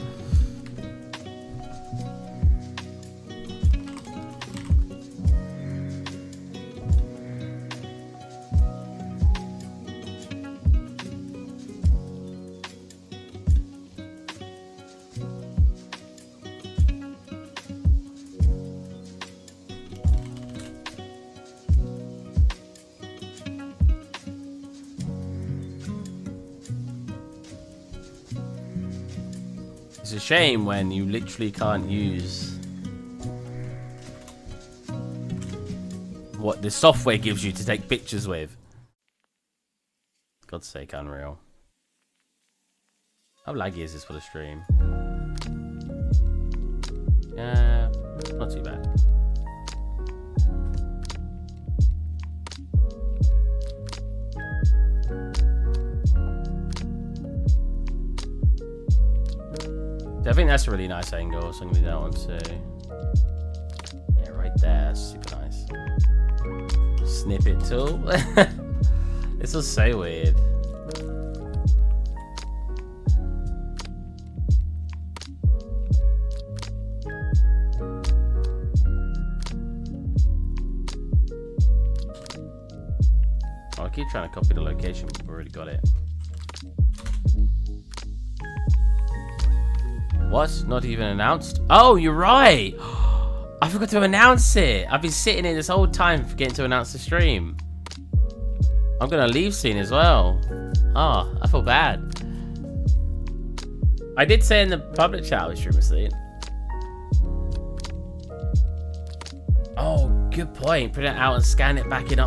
It's a shame when you literally can't use what the software gives you to take pictures with. God's sake, unreal. How laggy is this for the stream? Yeah, not too bad. I think that's a really nice angle, so I'm gonna do that one too. Yeah, right there, super nice. Snippet tool. This was so weird. I keep trying to copy the location, but we've already got it. What? Not even announced? Oh, you're right! I forgot to announce it! I've been sitting here this whole time forgetting to announce the stream. I'm gonna leave soon as well. Oh, I feel bad. I did say in the public chat I was streaming soon. Oh, good point. Print it out and scan it back in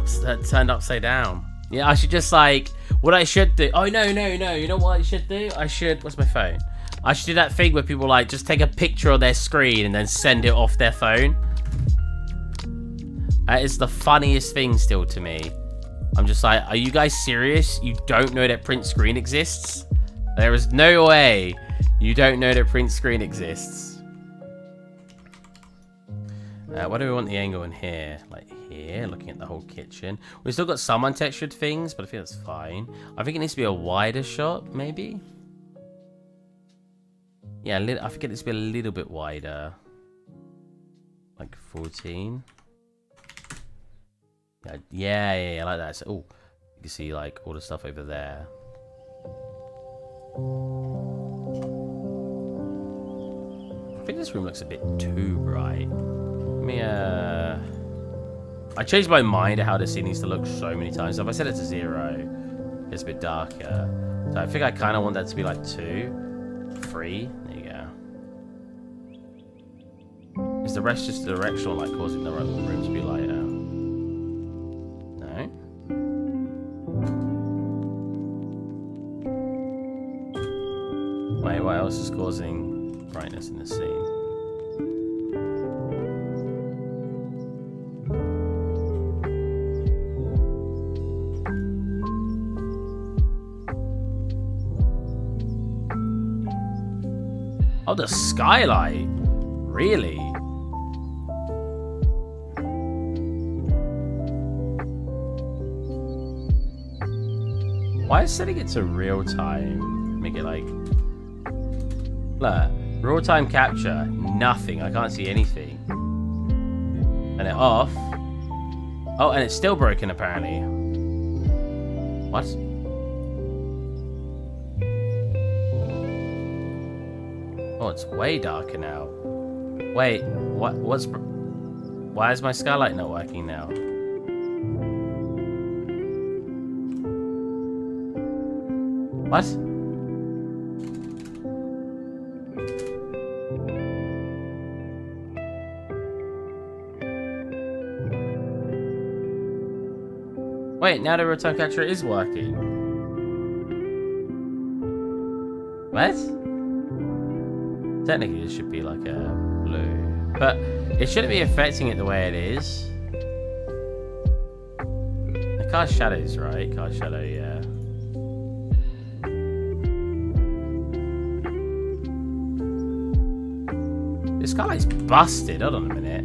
turned upside down. Yeah, I should just like, what I should do. Oh, no. You know what I should do? What's my phone? I should do that thing where people like just take a picture of their screen and then send it off their phone. That is the funniest thing still to me. I'm just like, are you guys serious? You don't know that print screen exists? There is no way you don't know that print screen exists. What do we want the angle in here? Like here, looking at the whole kitchen. We've still got some untextured things, but I think that's fine. I think it needs to be a wider shot, maybe? Yeah, I think it needs to be a little bit wider. Like 14. Yeah, I like that. So, oh, you can see like all the stuff over there. I think this room looks a bit too bright. Let me, I changed my mind of how this scene needs to look so many times. So if I set it to 0, it's a bit darker. So I think I kind of want that to be like 2, 3. There you go. Is the rest just directional, like causing the room to be lighter? No. Wait, what else is causing brightness in the scene? Oh, the skylight. Really? Why is setting it to real time? Make it like... Look, real time capture. Nothing. I can't see anything. And it off. Oh, and it's still broken apparently. What? Oh, it's way darker now. Wait, why is my skylight not working now? What? Wait, now the real-time capture is working. What? Technically, this should be like a blue, but it shouldn't be affecting it the way it is. The cast shadows, right? Cast shadow, yeah. This guy's busted. Hold on a minute.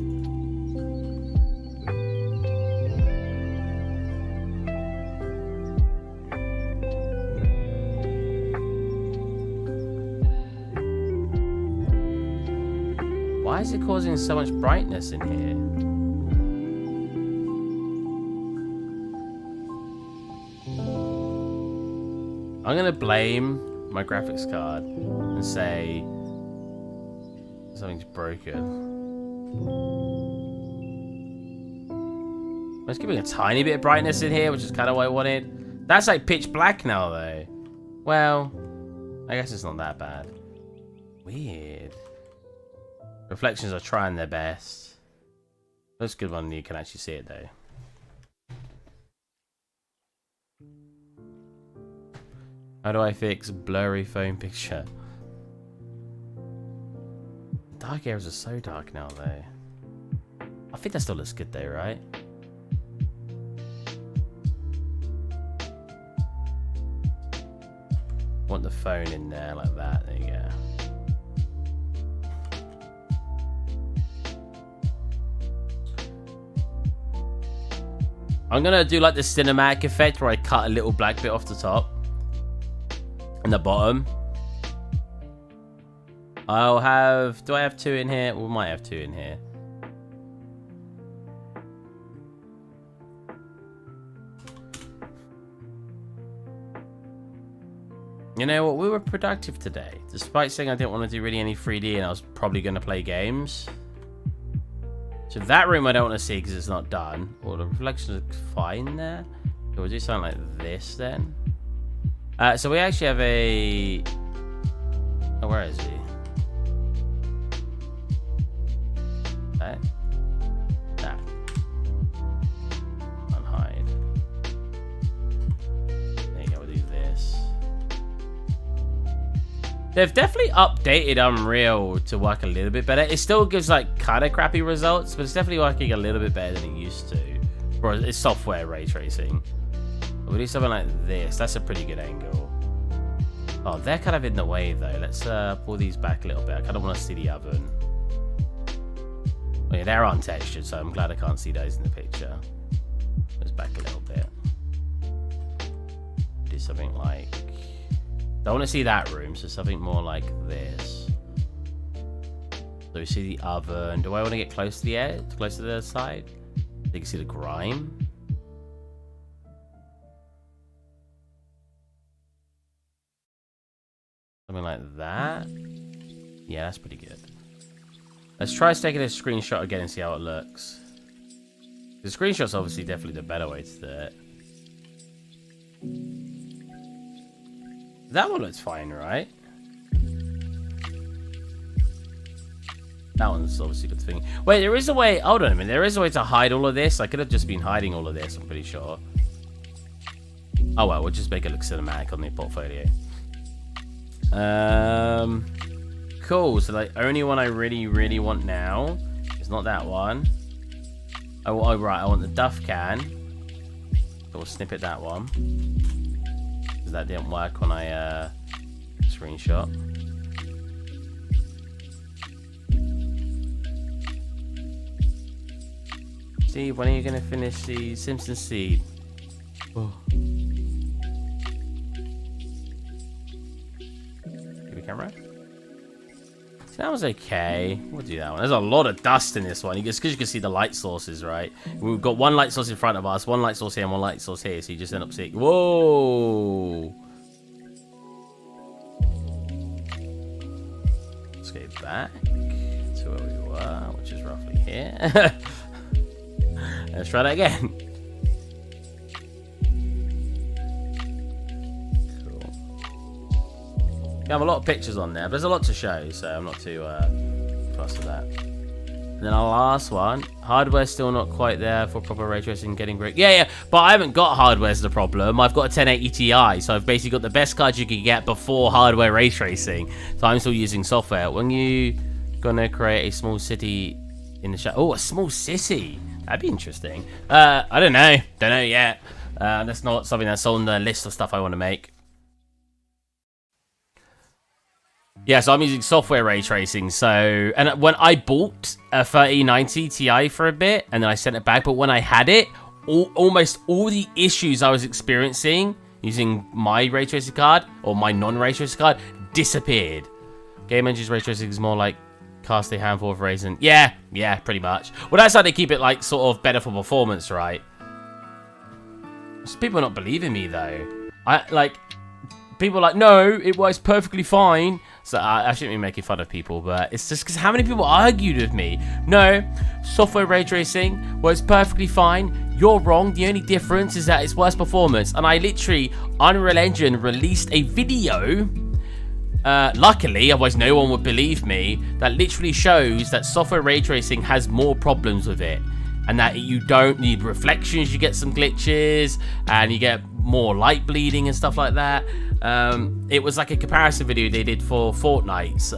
Why is it causing so much brightness in here? I'm gonna blame my graphics card and say something's broken. Let's give it a tiny bit of brightness in here, which is kind of what I wanted. That's like pitch black now, though. Well, I guess it's not that bad. Weird. Reflections are trying their best. That's a good one. You can actually see it though. How do I fix blurry phone picture? Dark areas are so dark now, though. I think that still looks good, though, right? Want the phone in there like that. There you go. I'm gonna do like the cinematic effect where I cut a little black bit off the top and the bottom. I'll have... Do I have 2 in here? We might have 2 in here. You know what? We were productive today. Despite saying I didn't want to do really any 3D and I was probably going to play games. So that room I don't want to see because it's not done. Or the reflection looks fine there. So we'll do something like this then. So we actually have a... Oh, where is he? That. That. Unhide. There you go, we'll do this. They've definitely updated Unreal to work a little bit better. It still gives like kind of crappy results, but it's definitely working a little bit better than it used to. Or it's software ray tracing. We'll do something like this. That's a pretty good angle. Oh, they're kind of in the way though. Let's pull these back a little bit. I kind of want to see the oven. Oh, yeah, they're untextured, so I'm glad I can't see those in the picture. Let's back a little bit. Do something like... Don't want to see that room, so something more like this. So we see the oven. Do I want to get close to the edge? Close to the side? So you can see the grime. Something like that. Yeah, that's pretty good. Let's try taking a screenshot again and see how it looks. The screenshot's obviously definitely the better way to do it. That one looks fine, right? That one's obviously good thing. Wait, there is a way... Hold on a minute. There is a way to hide all of this. I could have just been hiding all of this, I'm pretty sure. Oh, well, we'll just make it look cinematic on the portfolio. Cool. So the only one I really want now is not that one. Oh, right. I want the Duff can. So we'll snippet that one. Because that didn't work when I screenshot. Steve, when are you going to finish the Simpsons seed? Oh. Give me camera. So that was okay. We'll do that one. There's a lot of dust in this one. Because you can see the light sources, right? We've got one light source in front of us, one light source here, and one light source here. So you just end up seeing... Whoa! Let's go back to where we were, which is roughly here. Let's try that again. I have a lot of pictures on there, but there's a lot to show, so I'm not too fussed with that. And then our last one, hardware's still not quite there for proper ray tracing, getting great. Yeah, but I haven't got hardware as the problem. I've got a 1080 Ti, so I've basically got the best card you can get before hardware ray tracing. So I'm still using software. When you gonna create a small city in the shadow? Oh, a small city. That'd be interesting. I don't know. Don't know yet. That's not something that's on the list of stuff I want to make. Yeah, so I'm using software ray tracing. So, and when I bought a 3090 Ti for a bit, and then I sent it back, but when I had it, almost all the issues I was experiencing using my ray tracing card, or my non-ray tracing card, disappeared. Game Engine's ray tracing is more like cast a handful of rays and... Yeah, pretty much. Well, that's how they keep it, like, sort of better for performance, right? Just people not believing me, though. People are like, no, it works perfectly fine. So I shouldn't be making fun of people, but it's just because how many people argued with me? No, software ray tracing works perfectly fine. You're wrong. The only difference is that it's worse performance. And I literally, Unreal Engine released a video, luckily, otherwise no one would believe me, that literally shows that software ray tracing has more problems with it. And that you don't need reflections, you get some glitches, and you get more light bleeding and stuff like that. It was like a comparison video they did for Fortnite's,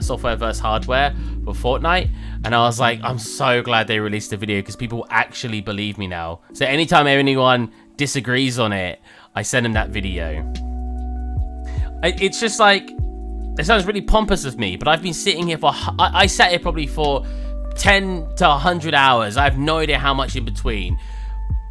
software versus hardware for Fortnite. And I was like, I'm so glad they released the video because people actually believe me now. So anytime anyone disagrees on it, I send them that video. It's just like, it sounds really pompous of me, but I've been sitting here I sat here probably for 10 to 100 hours. I have no idea how much in between.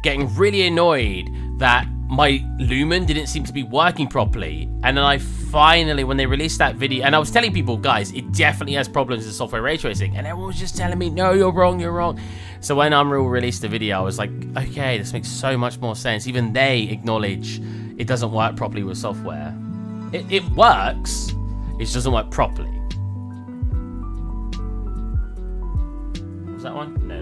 Getting really annoyed that my Lumen didn't seem to be working properly. And then I finally, when they released that video, and I was telling people, guys, it definitely has problems in software ray tracing. And everyone was just telling me, no, you're wrong, you're wrong. So when Unreal released the video, I was like, okay, this makes so much more sense. Even they acknowledge it doesn't work properly with software. It works, it just doesn't work properly. Was that one? No.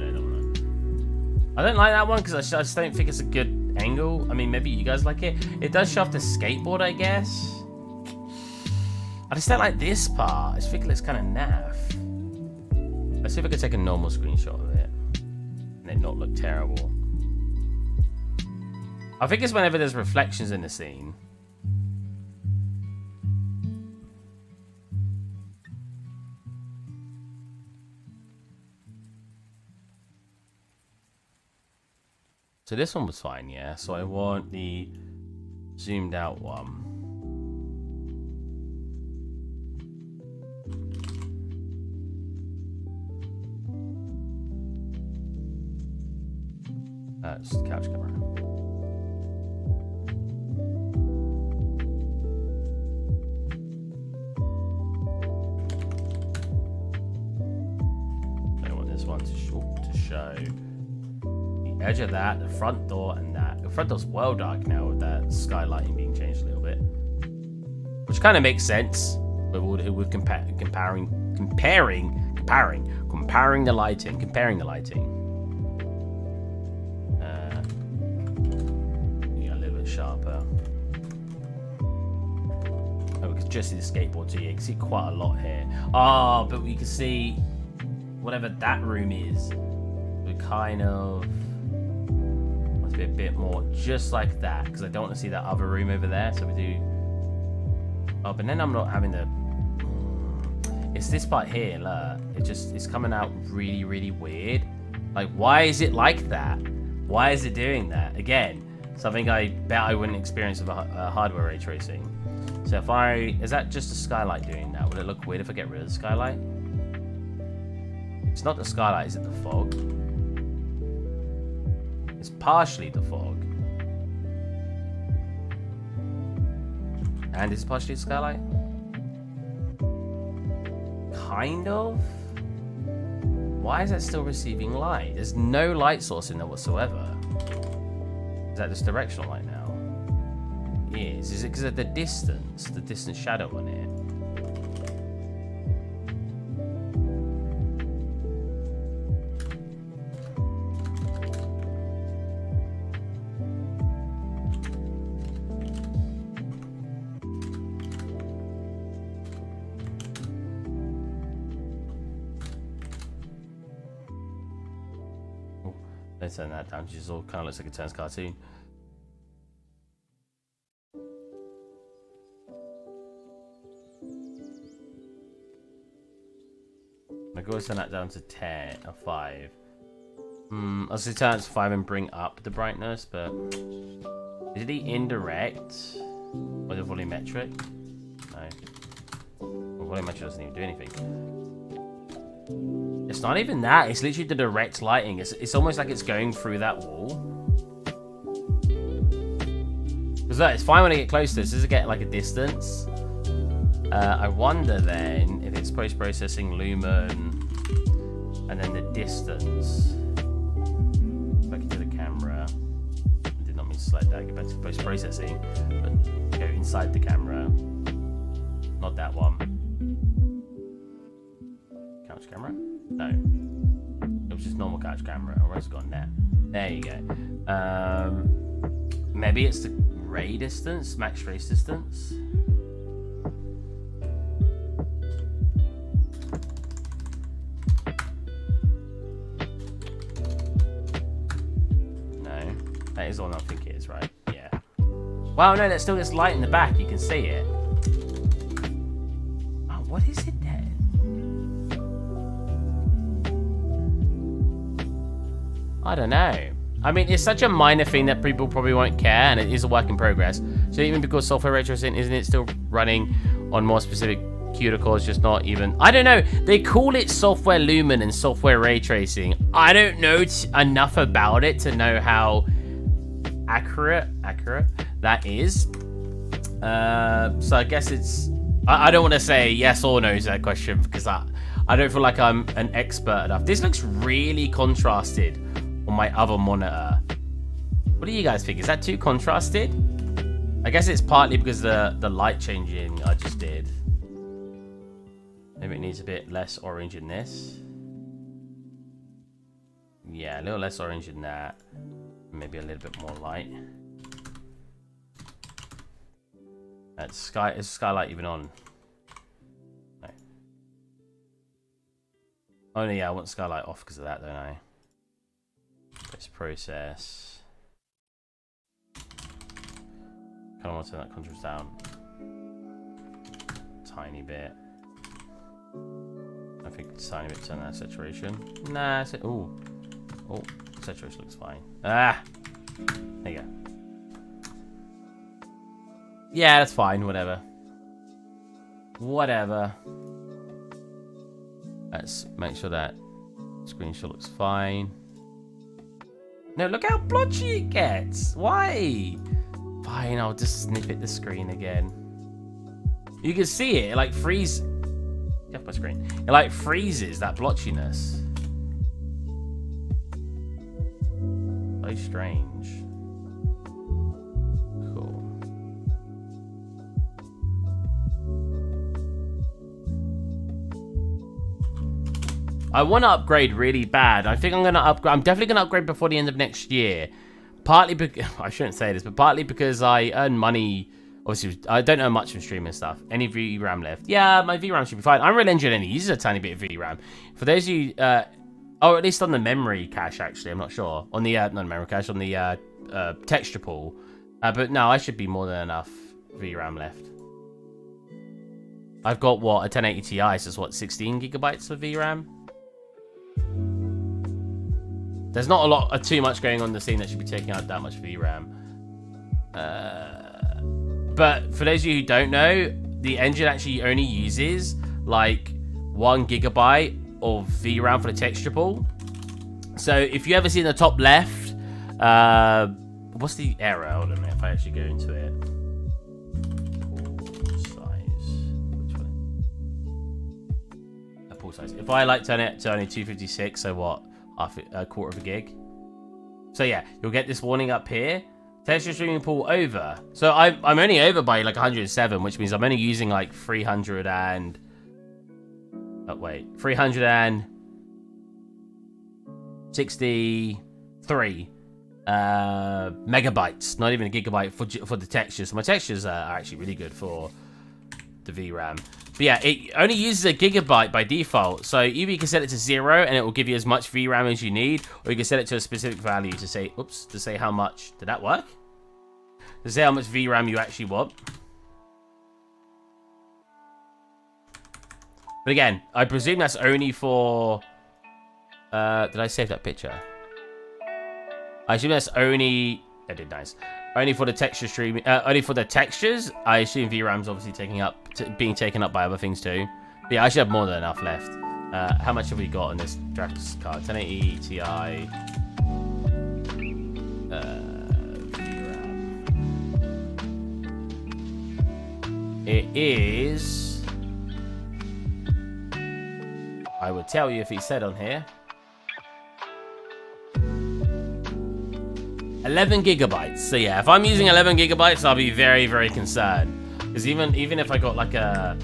I don't like that one because I just don't think it's a good angle. I mean, maybe you guys like it. It does show off the skateboard, I guess. I just don't like this part. I just think it looks kind of naff. Let's see if I can take a normal screenshot of it and it not look terrible. I think it's whenever there's reflections in the scene. So this one was fine, yeah. So I want the zoomed out one. It's the couch camera. I want this one to show edge of that, the front door, and that. The front door's well dark now with that skylighting being changed a little bit, which kind of makes sense with comparing the lighting. Yeah, a little bit sharper. Oh, we can just see the skateboard too. You can see quite a lot here. Oh, but we can see whatever that room is. We kind of be a bit more just like that because I don't want to see that other room over there, so we do. Oh, but then I'm not having the. It's this part here, look. It's coming out really weird. Like, why is it like that? Why is it doing that? Again, something I bet I wouldn't experience with a hardware ray tracing. So is that just the skylight doing that? Would it look weird if I get rid of the skylight? It's not the skylight, is it the fog? It's partially the fog. And it's partially the skylight? Kind of? Why is that still receiving light? There's no light source in there whatsoever. Is that just directional light now? It is. Is it because of the distance shadow on it? Let's turn that down. It just all kind of looks like a turns cartoon. I could always turn that down to 10 or 5. I'll say turn it to 5 and bring up the brightness, but is it the indirect or the volumetric? No. Well, volumetric doesn't even do anything. It's not even that. It's literally the direct lighting. It's almost like it's going through that wall. Because it's fine when I get close to this. Does it get like a distance? I wonder then if it's post-processing lumen and then the distance. Back into the camera. I did not mean to slide that. Get back to post-processing, but go inside the camera. Not that one. Couch camera? No. It was just normal couch camera. Or else it's gone there. There you go. Maybe it's the ray distance, max trace distance. No. That is the one I think it is, right? Yeah. Wow, no, that still gets light in the back. You can see it. Oh, what is it then? I don't know. I mean, it's such a minor thing that people probably won't care, and it is a work in progress. So even because software ray tracing, isn't it still running on more specific cuticles, just not even... I don't know. They call it software lumen and software ray tracing. I don't know enough about it to know how accurate that is. So I guess it's... I don't want to say yes or no to that question, because I don't feel like I'm an expert enough. This looks really contrasted on my other monitor. What do you guys think? Is that too contrasted? I guess it's partly because the light changing I just did. Maybe it needs a bit less orange in this. Yeah, a little less orange in that. Maybe a little bit more light. Is skylight even on? No. Oh no, yeah, I want skylight off because of that, don't I? Let's process. Kind of want to turn that contrast down. Tiny bit. I think it's tiny bit turn that saturation. Nah, ooh. Oh, saturation looks fine. Ah! There you go. Yeah, that's fine, whatever. Whatever. Let's make sure that screenshot looks fine. No, look how blotchy it gets. Why? Fine, I'll just snippet the screen again. You can see it, like freeze. Get off my screen. It like freezes that blotchiness. So strange. Cool. I want to upgrade really bad. I think I'm going to upgrade. I'm definitely going to upgrade before the end of next year. Partly because, I shouldn't say this, but partly because I earn money. Obviously, I don't earn much from streaming stuff. Any VRAM left? Yeah, my VRAM should be fine. Unreal Engine only uses a tiny bit of VRAM. For those of you, or at least on the memory cache, actually, I'm not sure. On the, not memory cache, on the texture pool. But no, I should be more than enough VRAM left. I've got, what, a 1080 Ti, so it's what, 16 gigabytes of VRAM? There's not a lot, too much going on in the scene that should be taking out that much VRAM. But for those of you who don't know, the engine actually only uses like 1 gigabyte of VRAM for the texture pool. So if you ever see in the top left, what's the error? Hold on a minute, if I actually go into it. Pool size. Which one? Pool size. If I like turn it to only 256, so what? A quarter of a gig. So yeah, you'll get this warning up here. Texture streaming pool over. So I'm only over by like 107, which means I'm only using like 363 megabytes, not even a gigabyte for the textures. So my textures are actually really good for the VRAM. But yeah, it only uses a gigabyte by default. So either you can set it to 0 and it will give you as much VRAM as you need, or you can set it to a specific value to say, oops, to say how much. Did that work? To say how much VRAM you actually want. But again, I presume that's only for... did I save that picture? I assume that's only... I did, nice. Only for the texture streaming, only for the textures. I assume VRAM's obviously being taken up by other things too. But yeah, I should have more than enough left. How much have we got on this graphics card? 1080 Ti. VRAM. It is. I would tell you if he said on here. 11 gigabytes. So yeah, if I'm using 11 gigabytes, I'll be very, very concerned. Because even if I got like a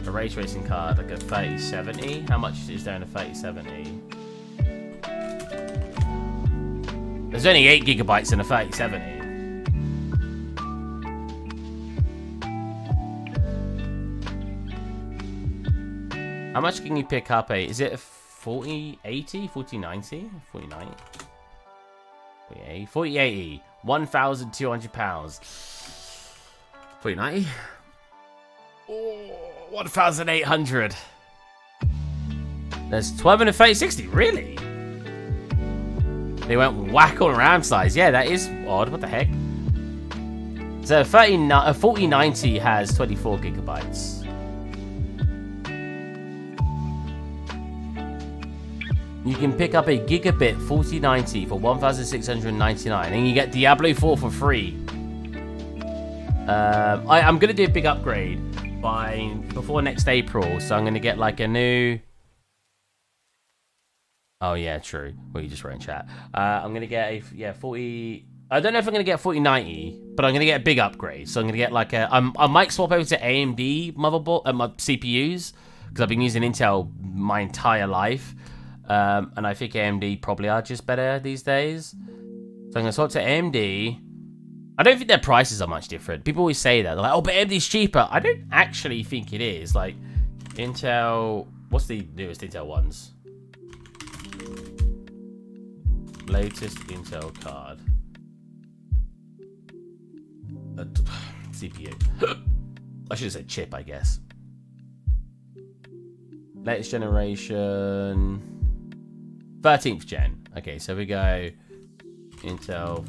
ray tracing card, like a 3070, how much is there in a 3070? There's only 8 gigabytes in a 3070. How much can you pick up is it a 4080, 4090, 4090? 4080, £1,200. 4090. Oh, 1,800. There's 12 and a 3060. Really? They went whack on RAM size. Yeah, that is odd. What the heck? So a 4090 has 24 gigabytes. You can pick up a gigabit 4090 for 1,699, and you get Diablo 4 for free. I'm gonna do a big upgrade before next April, so I'm gonna get like a new. Oh yeah, true. Well, you just wrote in chat. I'm gonna get a 40. I don't know if I'm gonna get 4090, but I'm gonna get a big upgrade. So I'm gonna get like I might swap over to AMD motherboard, my CPUs, because I've been using Intel my entire life. And I think AMD probably are just better these days. So I'm going to swap to AMD. I don't think their prices are much different. People always say that. They're like, oh, but AMD's cheaper. I don't actually think it is. Like, Intel... What's the newest Intel ones? Latest Intel card. CPU. I should have said chip, I guess. Latest generation... 13th gen. Okay, so we go Intel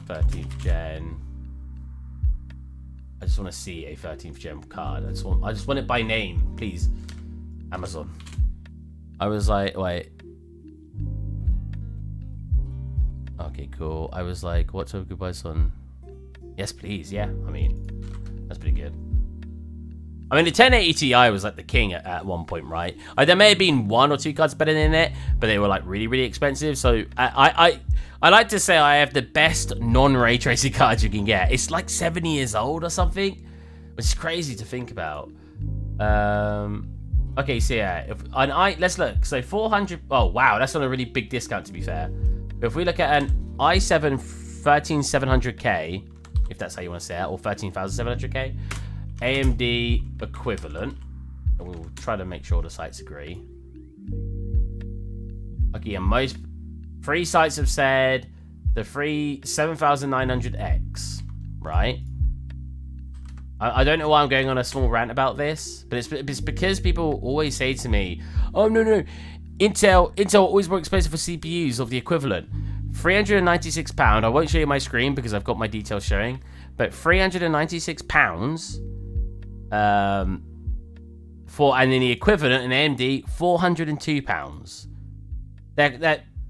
13th gen. I just want to see a 13th gen card. I just want it by name, please. Amazon. I was like, wait. Okay, cool. I was like, what's a good price on? Yes, please. Yeah, I mean, that's pretty good. I mean, the 1080 Ti was like the king at one point, right? There may have been one or two cards better than it, but they were like really, really expensive. So I like to say I have the best non-ray tracing cards you can get. It's like 7 years old or something, which is crazy to think about. Okay, so yeah, let's look. So 400. Oh wow, that's on a really big discount to be fair. But if we look at an i7 13700K, if that's how you want to say it, or 13700K. AMD equivalent. And we'll try to make sure the sites agree. Okay, and most free sites have said the free 7900X, right? I don't know why I'm going on a small rant about this, but it's because people always say to me, oh no, Intel always more expensive for CPUs of the equivalent. £396. I won't show you my screen because I've got my details showing, but £396 and then the equivalent in AMD £402.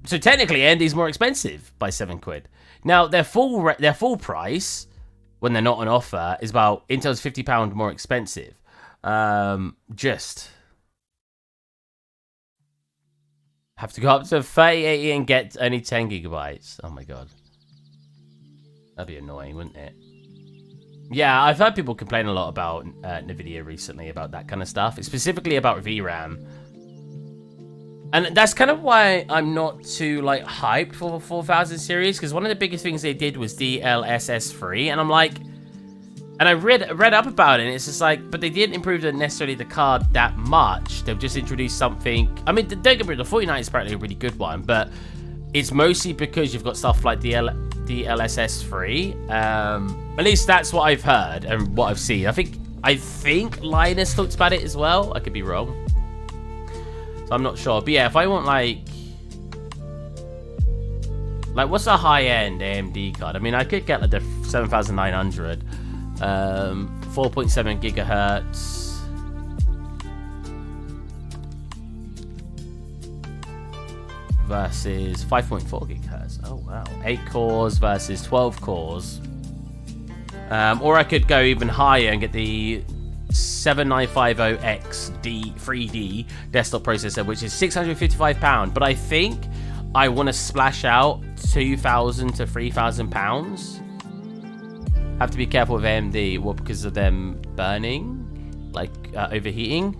So technically AMD's more expensive by £7. Now their full price when they're not on offer is about Intel's £50 more expensive. Just have to go up to 3080 and get only 10 gigabytes. Oh my god, that'd be annoying, wouldn't it? Yeah, I've heard people complain a lot about NVIDIA recently about that kind of stuff, specifically about VRAM. And that's kind of why I'm not too like hyped for the 4000 series, because one of the biggest things they did was DLSS 3, and I'm like, and I read up about it, and it's just like, but they didn't improve necessarily the card that much. They've just introduced something. I mean, don't get me wrong, the 4090 is apparently a really good one, but it's mostly because you've got stuff like DLSS 3. At least that's what I've heard and what I've seen. I think Linus talked about it as well. I could be wrong. So I'm not sure. But yeah, if I want like what's a high-end AMD card? I mean, I could get like the 7900, 4.7 gigahertz. Versus 5.4 gigahertz. Oh wow. 8 cores versus 12 cores. Or I could go even higher and get the 7950X 3D desktop processor, which is £655. But I think I want to splash out £2,000 to £3,000. Have to be careful with AMD. Well, because of them burning, like overheating,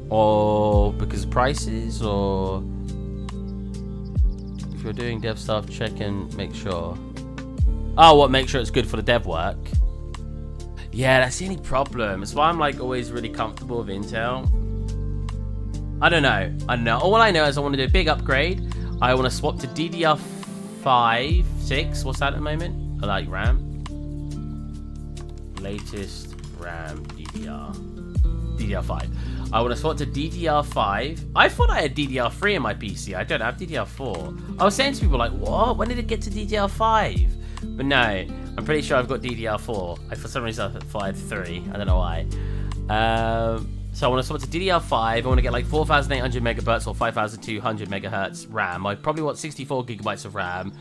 or because of prices, or if you're doing dev stuff, check and make sure. Oh, what? Make sure it's good for the dev work. Yeah, that's the only problem. That's why I'm like always really comfortable with Intel. I don't know. All I know is I want to do a big upgrade. I want to swap to DDR5, 6. What's that at the moment? I like RAM. latest RAM DDR5. I want to swap to DDR5. I thought I had DDR3 in my PC. I don't have DDR4. I was saying to people like, what? When did it get to DDR5? But no, I'm pretty sure I've got DDR4. For some reason I thought I had 3. I don't know why. So I want to swap to DDR5. I want to get like 4,800 megahertz or 5,200 megahertz RAM. I probably want 64 gigabytes of RAM.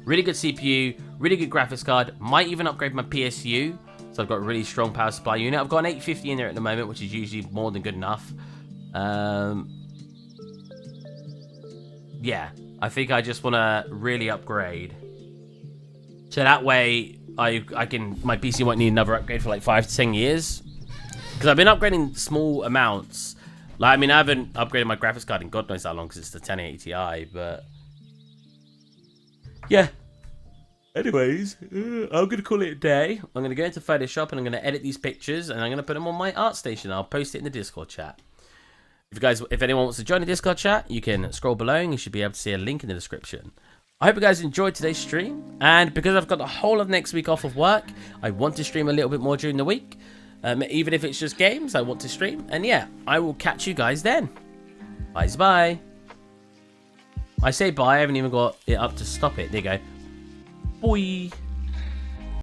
Really good CPU, really good graphics card. Might even upgrade my PSU. So I've got a really strong power supply unit. I've got an 850 in there at the moment, which is usually more than good enough. Yeah, I think I just want to really upgrade. So that way, my PC won't need another upgrade for like 5 to 10 years. Because I've been upgrading small amounts. Like, I mean, I haven't upgraded my graphics card in God knows how long because it's the 1080 Ti, but yeah. Anyways, I'm going to call it a day. I'm going to go into Photoshop and I'm going to edit these pictures and I'm going to put them on my ArtStation. I'll post it in the Discord chat. If anyone wants to join the Discord chat, you can scroll below and you should be able to see a link in the description. I hope you guys enjoyed today's stream. And because I've got the whole of next week off of work, I want to stream a little bit more during the week. Even if it's just games, I want to stream. And yeah, I will catch you guys then. Bye. I say bye, I haven't even got it up to stop it. There you go. Bye.